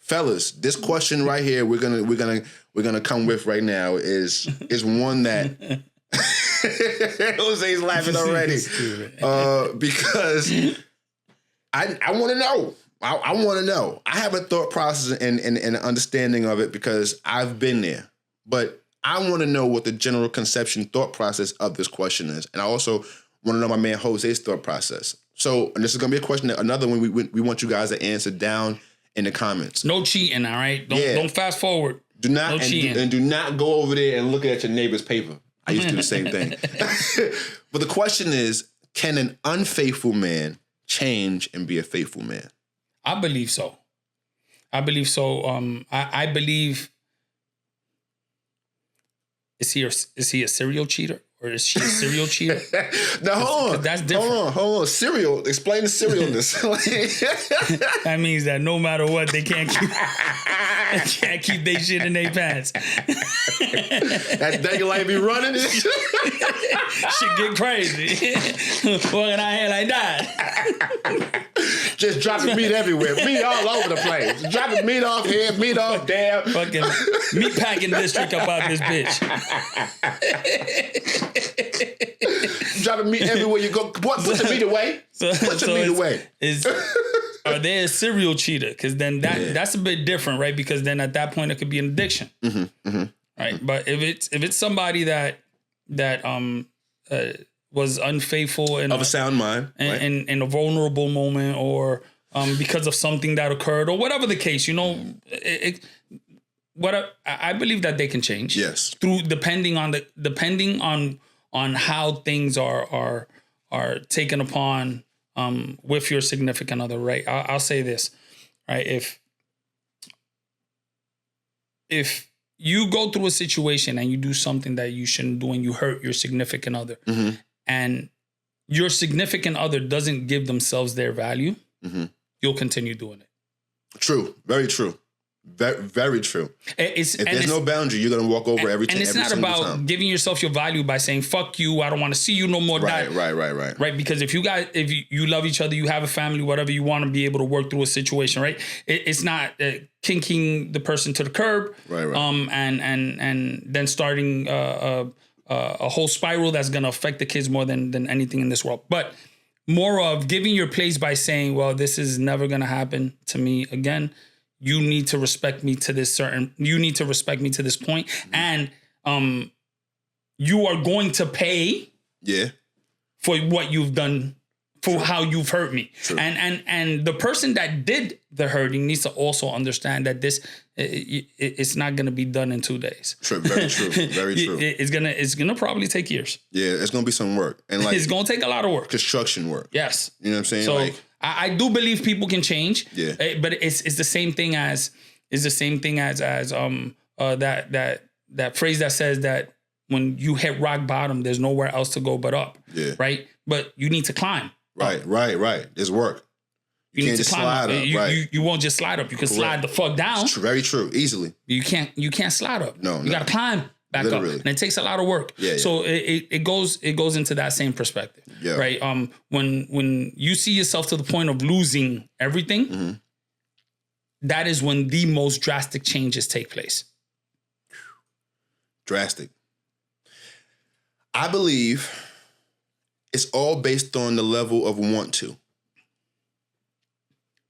fellas, this question right here we're gonna come with right now is one that Jose's laughing already. Because I want to know. I want to know. I have a thought process and an understanding of it because I've been there. But I want to know what the general conception thought process of this question is. And I also want to know my man Jose's thought process. So, and this is going to be a question, another one we want you guys to answer down in the comments. No cheating, all right? Don't fast forward. Do not, no cheating. And do not go over there and look at your neighbor's paper. I used to do the same thing. But the question is, can an unfaithful man change and be a faithful man? I believe so. I believe, is he a serial cheater or is she a serial cheater? Now, hold on. That's different. Hold on. Serial. Explain the serialness. That means that no matter what, they can't keep their shit in their pants. That dang light be running. Shit get crazy. Walking out here like that. Just dropping meat everywhere. Meat all over the place. Dropping meat off here, meat off there. Fucking meat packing district up out this bitch. Dropping meat everywhere you go. Put the meat away. Put your meat away. Are they a serial cheater? Because then that's a bit different, right? Because then at that point it could be an addiction, right? But if it's somebody that was unfaithful in of a sound mind, right? in a vulnerable moment, or because of something that occurred, or whatever the case, I believe that they can change. Yes, through depending on how things are taken upon with your significant other, right? I'll say this, right? If you go through a situation and you do something that you shouldn't do and you hurt your significant other, and your significant other doesn't give themselves their value, you'll continue doing it. True. Very true. Very, very true. If there's no boundary, you're going to walk over every time. And it's not about giving yourself your value by saying, fuck you, I don't want to see you no more. Right. Right? Because if you love each other, you have a family, whatever, you want to be able to work through a situation, right? It's not kinking the person to the curb. Right. And then starting a whole spiral that's going to affect the kids more than anything in this world. But more of giving your place by saying, well, this is never going to happen to me again. You need to respect me to this you need to respect me to this point. And you are going to pay for what you've done, for how you've hurt me. True. And the person that did the hurting needs to also understand that this it's not going to be done in 2 days. True, very true, very true. It's gonna probably take years. Yeah, it's gonna be some work, and like it's gonna take a lot of work, construction work. Yes, you know what I'm saying. So like, I do believe people can change. Yeah, but it's the same thing as that phrase that says that when you hit rock bottom, there's nowhere else to go but up. Yeah, right. But you need to climb. Right. There's work. You can't just slide up. You won't just slide up. You can slide the fuck down. It's very true. Easily. You can't slide up. No. You got to climb back up, and it takes a lot of work. Yeah. So it goes into that same perspective. Yeah. Right. When you see yourself to the point of losing everything, that is when the most drastic changes take place. Drastic. I believe it's all based on the level of want to.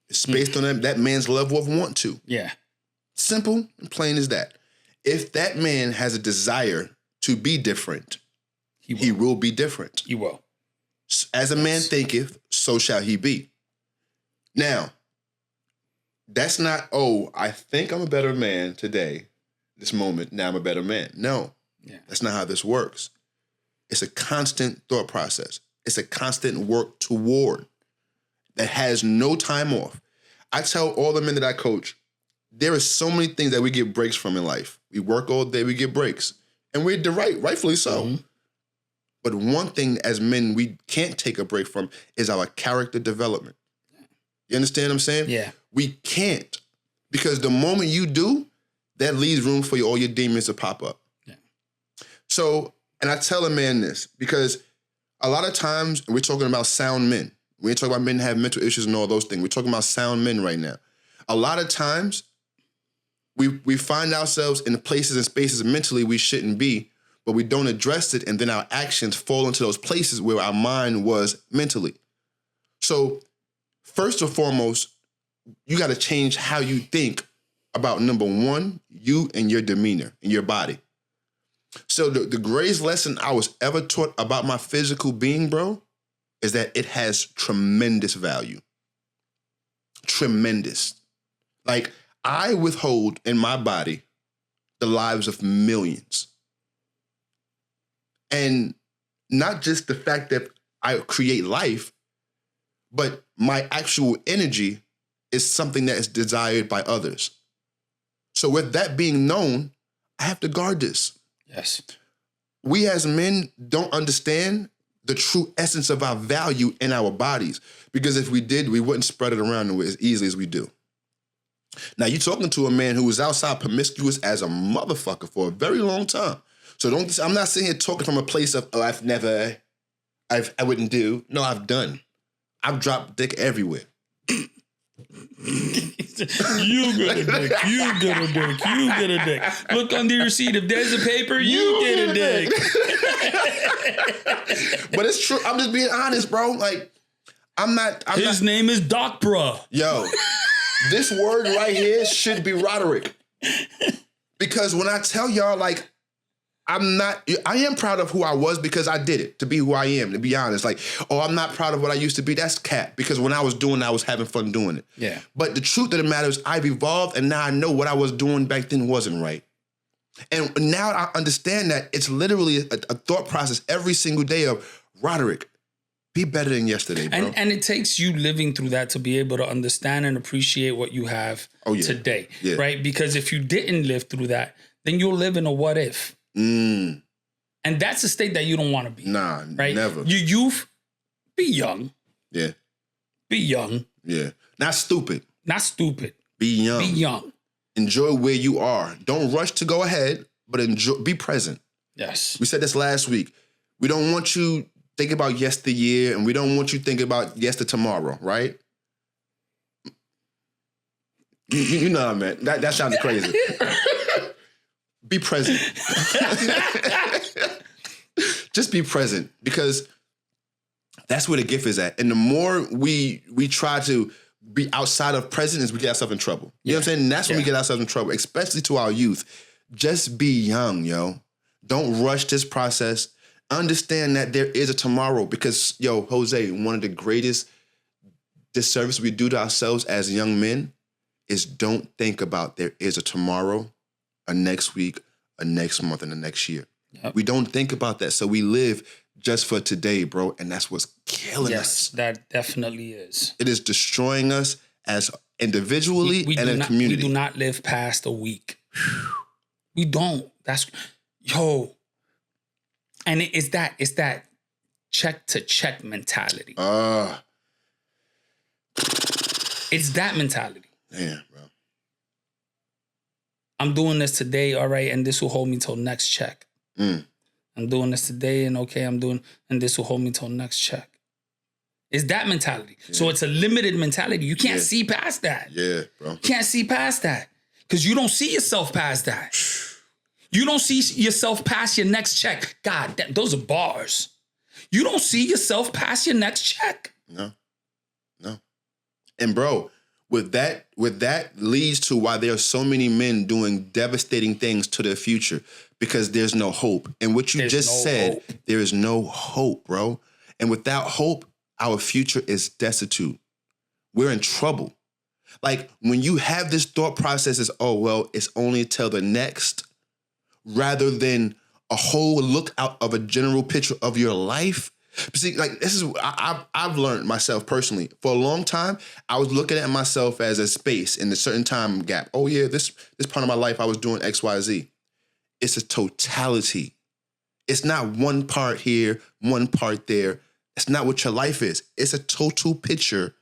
It's based on that man's level of want to. Yeah. Simple and plain as that. If that man has a desire to be different, he will be different. He will. As a man thinketh, so shall he be. Now, that's not, I think I'm a better man today, this moment, now I'm a better man. No, that's not how this works. It's a constant thought process. It's a constant work toward that has no time off. I tell all the men that I coach, there are so many things that we get breaks from in life. We work all day, we get breaks. And we're rightfully so. Mm-hmm. But one thing as men we can't take a break from is our character development. You understand what I'm saying? Yeah. We can't. Because the moment you do, that leaves room for all your demons to pop up. Yeah. So, and I tell a man this, because a lot of times we're talking about sound men. We ain't talking about men that have mental issues and all those things. We're talking about sound men right now. A lot of times we find ourselves in places and spaces mentally we shouldn't be, but we don't address it, and then our actions fall into those places where our mind was mentally. So first and foremost, you got to change how you think about, number one, you and your demeanor and your body. So the greatest lesson I was ever taught about my physical being, bro, is that it has tremendous value. Tremendous. Like, I withhold in my body the lives of millions. And not just the fact that I create life, but my actual energy is something that is desired by others. So with that being known, I have to guard this. Yes. We as men don't understand the true essence of our value in our bodies, because if we did, we wouldn't spread it around as easily as we do. Now, you're talking to a man who was outside promiscuous as a motherfucker for a very long time. So I'm not sitting here talking from a place of, I wouldn't do. No, I've done. I've dropped dick everywhere. You get a dick. You get a dick. You get a dick. Look under your seat. If there's a paper, you get a dick. But it's true. I'm just being honest, bro. Like, His name is Doc Bruh. Yo, this word right here should be Roderick. Because when I tell y'all, like, I am proud of who I was because I did it to be who I am, to be honest. Like, I'm not proud of what I used to be. That's cap, because when I was doing it, I was having fun doing it. Yeah. But the truth of the matter is I've evolved, and now I know what I was doing back then wasn't right. And now I understand that it's literally a thought process every single day of, Roderick, be better than yesterday, bro. And it takes you living through that to be able to understand and appreciate what you have today, right? Because if you didn't live through that, then you'll live in a what if. And that's a state that you don't want to be. Nah, right? Never. Your youth, be young. Yeah. Be young. Yeah. Not stupid. Not stupid. Be young. Be young. Enjoy where you are. Don't rush to go ahead, but be present. Yes. We said this last week. We don't want you thinking about yesteryear, and we don't want you thinking about tomorrow, right? You know what I meant. That sounded crazy. Be present. Just be present, because That's where the gift is at. And the more we try to be outside of presence, we get ourselves in trouble. You know what I'm saying? And that's when we get ourselves in trouble, especially to our youth. Just be young, yo. Don't rush this process. Understand that there is a tomorrow because, yo, Jose, one of the greatest disservice we do to ourselves as young men is don't think about there is a tomorrow, a next week, a next month, and a next year. Yep. We don't think about that. So we live just for today, bro. And that's what's killing us. Yes, that definitely is. It is destroying us as individually and in community. We do not live past a week. We don't. That's, yo. And it's that check to check mentality. It's that mentality. Yeah, bro. I'm doing this today, all right, and this will hold me till next check. I'm doing this today, and okay, and this will hold me till next check. It's that mentality. Yeah. So it's a limited mentality. You can't see past that. Yeah, bro. You can't see past that because you don't see yourself past that. You don't see yourself past your next check. God damn, those are bars. You don't see yourself past your next check. No. And bro, with that leads to why there are so many men doing devastating things to their future because there's no hope. And what you just said, there is no hope, bro. And without hope, our future is destitute. We're in trouble. Like when you have this thought process is, oh, well, it's only till the next, rather than a whole look out of a general picture of your life. See, like this is I've learned myself personally. For a long time, I was looking at myself as a space in a certain time gap. Oh yeah, this part of my life I was doing X, Y, Z. It's a totality. It's not one part here, one part there. It's not what your life is. It's a total picture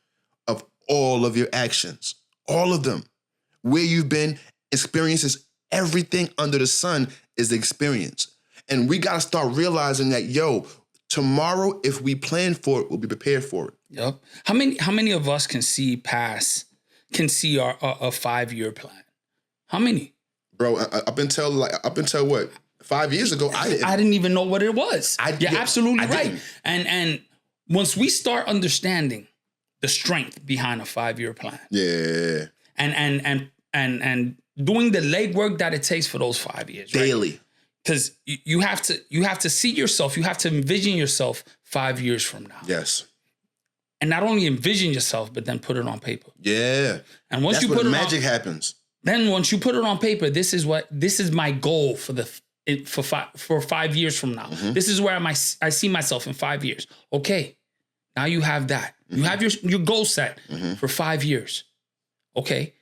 of all of your actions, all of them. Where you've been, experiences, everything under the sun is the experience. And we got to start realizing that, yo, tomorrow, if we plan for it, we'll be prepared for it. Yep. How many of us can see our 5-year plan? How many? Bro, up until what? 5 years ago, I didn't even know what it was. You're absolutely right. Didn't. And once we start understanding the strength behind a 5-year plan. Yeah. And doing the legwork that it takes for those 5 years. Daily. Right? Because you have to see yourself, you have to envision yourself 5 years from now. Yes. And not only envision yourself, but then put it on paper. Yeah. And once that's you put where it magic happens. Then once you put it on paper, this is my goal for 5 years from now. Mm-hmm. This is where I see myself in 5 years. Okay. Now you have that. Mm-hmm. You have your goal set for 5 years. Okay.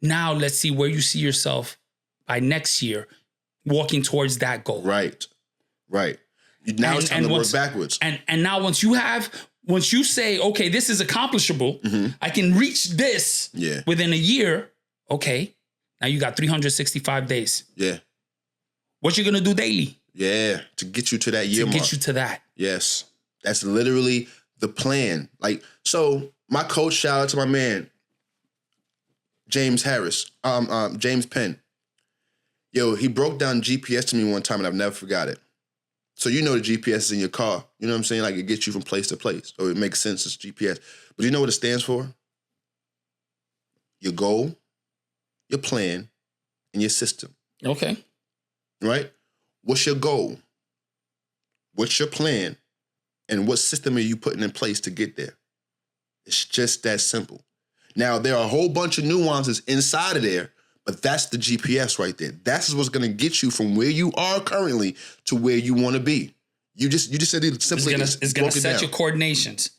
Now let's see where you see yourself by next year walking towards that goal. Right. Now it's time to work backwards. And now once you say, okay, this is accomplishable, I can reach this within a year. Okay. Now you got 365 days. Yeah. What you gonna do daily? Yeah. To get you to that year mark. To get you to that. Yes. That's literally the plan. Like, so my coach, shout out to my man, James Penn. Yo, he broke down GPS to me one time and I've never forgot it. So you know the GPS is in your car. You know what I'm saying? Like it gets you from place to place. So it makes sense, it's GPS. But you know what it stands for? Your goal, your plan, and your system. Okay. Right? What's your goal? What's your plan? And what system are you putting in place to get there? It's just that simple. Now, there are a whole bunch of nuances inside of there, but that's the GPS right there. That's what's going to get you from where you are currently to where you want to be. You just said it simply. It's going to set your coordinations.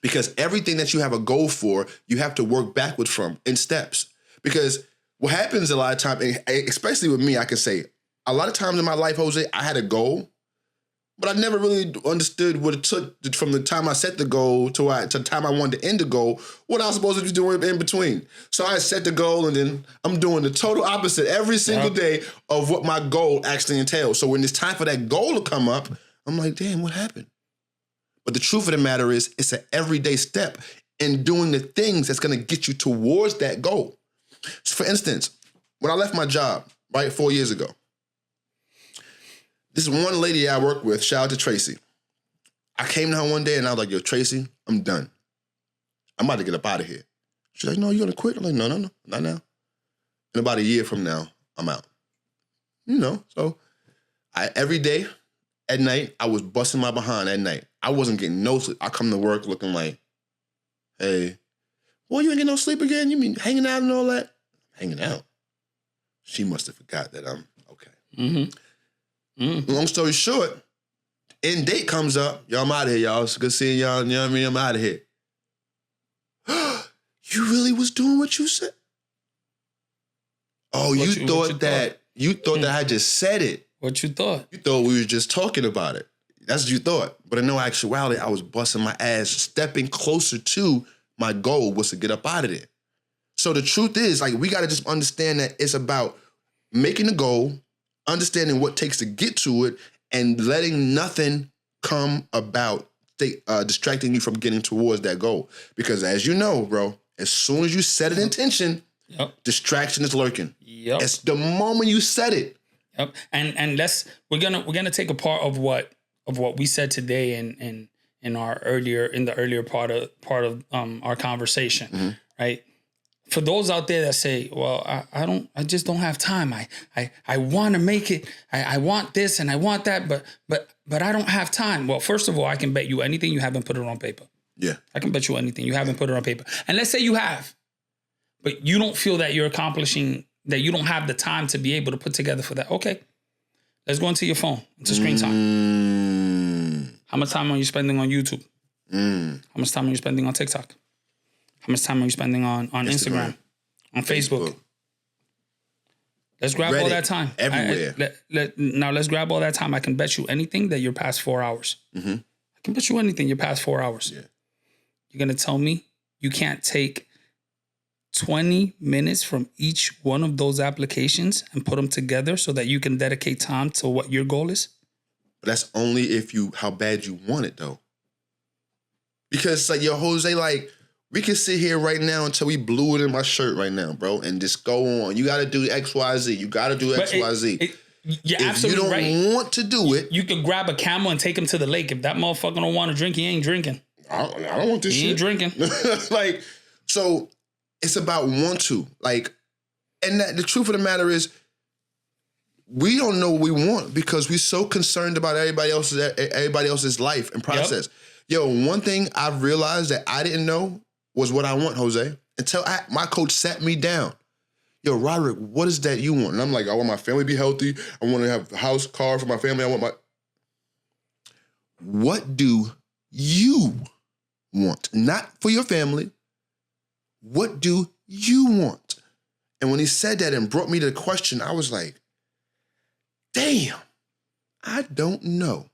Because everything that you have a goal for, you have to work backward from in steps. Because what happens a lot of times, especially with me, I can say, a lot of times in my life, Jose, I had a goal, but I never really understood what it took from the time I set the goal to the time I wanted to end the goal, what I was supposed to be doing in between. So I set the goal and then I'm doing the total opposite every single day of what my goal actually entails. So when it's time for that goal to come up, I'm like, damn, what happened? But the truth of the matter is it's an everyday step in doing the things that's going to get you towards that goal. So for instance, when I left my job, 4 years ago, this one lady I work with, shout out to Tracy. I came down one day and I was like, yo, Tracy, I'm done. I'm about to get up out of here. She's like, no, you gonna quit? I'm like, no, not now. In about a year from now, I'm out. So every day at night, I was busting my behind at night. I wasn't getting no sleep. I come to work looking like, hey, boy, you ain't getting no sleep again? You mean hanging out and all that? Hanging out. She must have forgot that I'm okay. Mm-hmm. Mm-hmm. Long story short, end date comes up. Yo, I'm out of here, y'all. It's good seeing y'all. You know what I mean? I'm out of here. You really was doing what you said? Oh, you thought that I just said it. What you thought? You thought we were just talking about it. That's what you thought. But in no actuality, I was busting my ass, stepping closer to my goal was to get up out of there. So the truth is, like, we got to just understand that it's about making a goal, understanding what it takes to get to it, and letting nothing come about distracting you from getting towards that goal. Because as you know, bro, as soon as you set an intention, distraction is lurking. Yep. It's the moment you set it. Yep. And we're gonna take a part of what we said today in the earlier part of our conversation, right? For those out there that say, well, I just don't have time. I want to make it. I want this and I want that, but I don't have time. Well, first of all, I can bet you anything you haven't put it on paper. Yeah. I can bet you anything you haven't put it on paper. And let's say you have, but you don't feel that you're accomplishing, that you don't have the time to be able to put together for that. Okay. Let's go into your phone. Into screen time. How much time are you spending on YouTube? How much time are you spending on TikTok? How much time are you spending on Instagram, on Facebook? Let's grab all that time. Everywhere. Now let's grab all that time. I can bet you anything that you're past 4 hours. I can bet you anything you're past 4 hours. Yeah. You're going to tell me you can't take 20 minutes from each one of those applications and put them together so that you can dedicate time to what your goal is? But that's only if how bad you want it, though. Because, like, yo, Jose, like, we can sit here right now until we blew it in my shirt right now, bro, and just go on. You got to do X, Y, Z. You got to do X, Y, Z. You're if absolutely right. you don't want to do it, you could grab a camel and take him to the lake. If that motherfucker don't want to drink, he ain't drinking. I don't want this shit. He ain't drinking. Like, so it's about want to. Like, and the truth of the matter is, we don't know what we want because we're so concerned about everybody else's life and process. Yep. Yo, one thing I've realized that I didn't know was what I want, Jose, until my coach sat me down. Yo, Roderick, what is that you want? And I'm like, I want my family to be healthy. I want to have a house, car for my family. What do you want? Not for your family. What do you want? And when he said that and brought me to the question, I was like, damn, I don't know.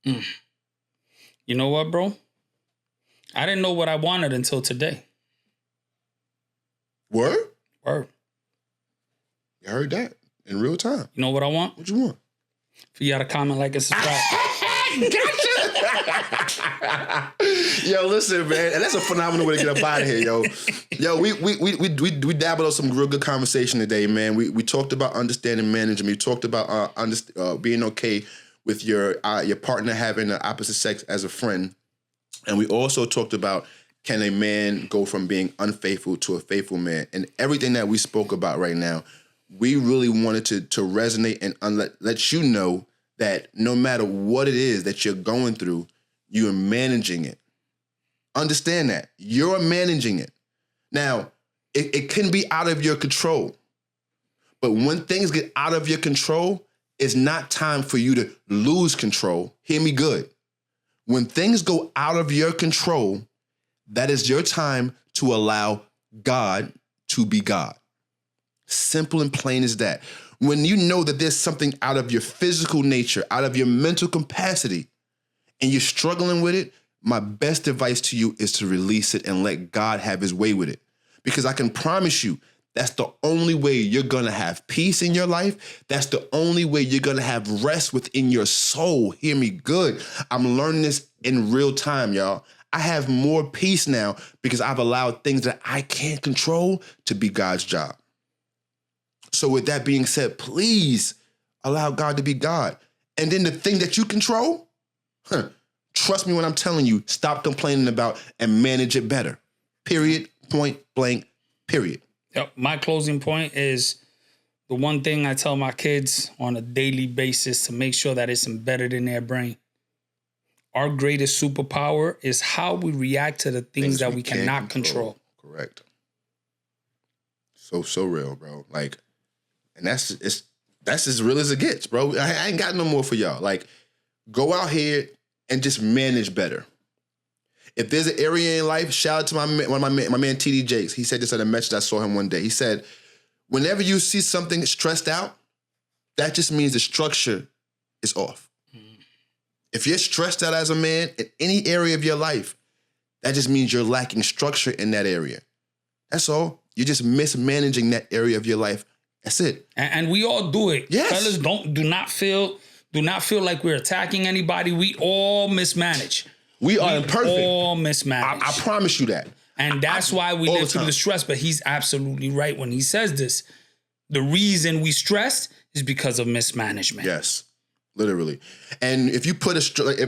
You know what, bro? I didn't know what I wanted until today. Word? Word. You heard that in real time. You know what I want? What you want? For y'all to comment, like, and subscribe. Gotcha. Yo, listen, man, and that's a phenomenal way to get up out of here, yo. Yo, we dabbled on some real good conversation today, man. We talked about understanding management. We talked about being okay with your partner having the opposite sex as a friend, and we also talked about, can a man go from being unfaithful to a faithful man? And everything that we spoke about right now, we really wanted to resonate and let you know that no matter what it is that you're going through, you are managing it. Understand that. You're managing it. Now, it can be out of your control. But when things get out of your control, it's not time for you to lose control. Hear me good. When things go out of your control, that is your time to allow God to be God. Simple and plain as that. When you know that there's something out of your physical nature, out of your mental capacity, and you're struggling with it, my best advice to you is to release it and let God have his way with it. Because I can promise you, that's the only way you're going to have peace in your life. That's the only way you're going to have rest within your soul. Hear me good. I'm learning this in real time, y'all. I have more peace now because I've allowed things that I can't control to be God's job. So with that being said, please allow God to be God. And then the thing that you control, Trust me when I'm telling you, stop complaining about and manage it better. Period. Point blank. Period. Yep. My closing point is the one thing I tell my kids on a daily basis to make sure that it's embedded in their brain. Our greatest superpower is how we react to the things that we cannot control. Correct. So real, bro. Like, and that's as real as it gets, bro. I ain't got no more for y'all. Like, go out here and just manage better. If there's an area in life, shout out to my man TD Jakes. He said this at a message I saw him one day. He said, whenever you see something stressed out, that just means the structure is off. If you're stressed out as a man in any area of your life, that just means you're lacking structure in that area. That's all. You're just mismanaging that area of your life. That's it. And we all do it. Yes. Fellas, do not feel like we're attacking anybody. We all mismanage. We are imperfect. All mismanage. I promise you that. And that's why we live through the stress. But he's absolutely right when he says this. The reason we stress is because of mismanagement. Yes, literally. And if you put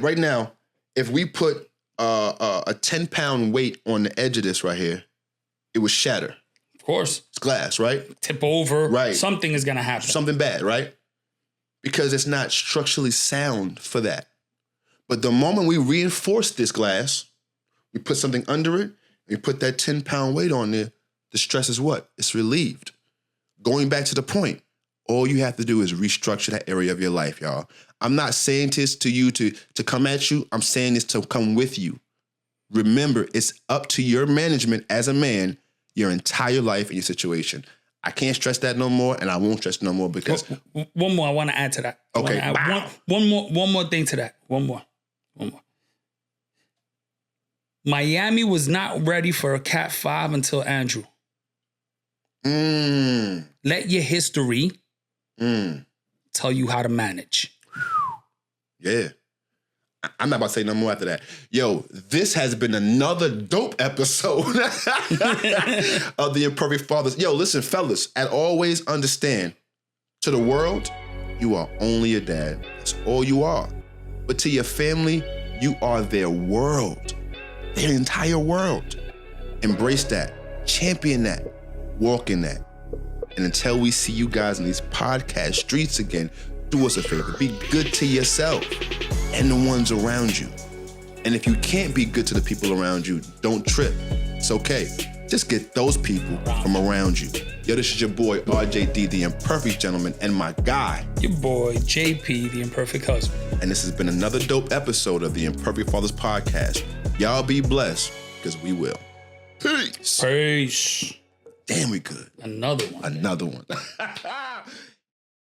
right now, if we put a 10-pound weight on the edge of this right here, it would shatter. Of course. It's glass, right? Tip over. Right. Something is going to happen. Something bad, right? Because it's not structurally sound for that. But the moment we reinforce this glass, we put something under it, we put that 10-pound weight on there, the stress is what? It's relieved. Going back to the point, all you have to do is restructure that area of your life, y'all. I'm not saying this to you to come at you. I'm saying this to come with you. Remember, it's up to your management as a man, your entire life and your situation. I can't stress that no more, and I won't stress no more because... One more I want to add to that. Okay. One more thing to that. One more. Miami was not ready for a Cat 5 until Andrew. Let your history tell you how to manage. Yeah. I'm not about to say no more after that. Yo, this has been another dope episode of the Imperfect Fathers. Yo, listen, fellas, and always understand, to the world, you are only a dad. That's all you are. But to your family, you are their world, their entire world. Embrace that, champion that, walk in that. And until we see you guys in these podcast streets again, do us a favor, be good to yourself and the ones around you. And if you can't be good to the people around you, don't trip. It's okay. Just get those people from around you. Yo, this is your boy, RJD, the Imperfect Gentleman, and my guy, your boy, JP, the Imperfect Husband. And this has been another dope episode of the Imperfect Fathers Podcast. Y'all be blessed, because we will. Peace. Peace. Damn, we good. Another one.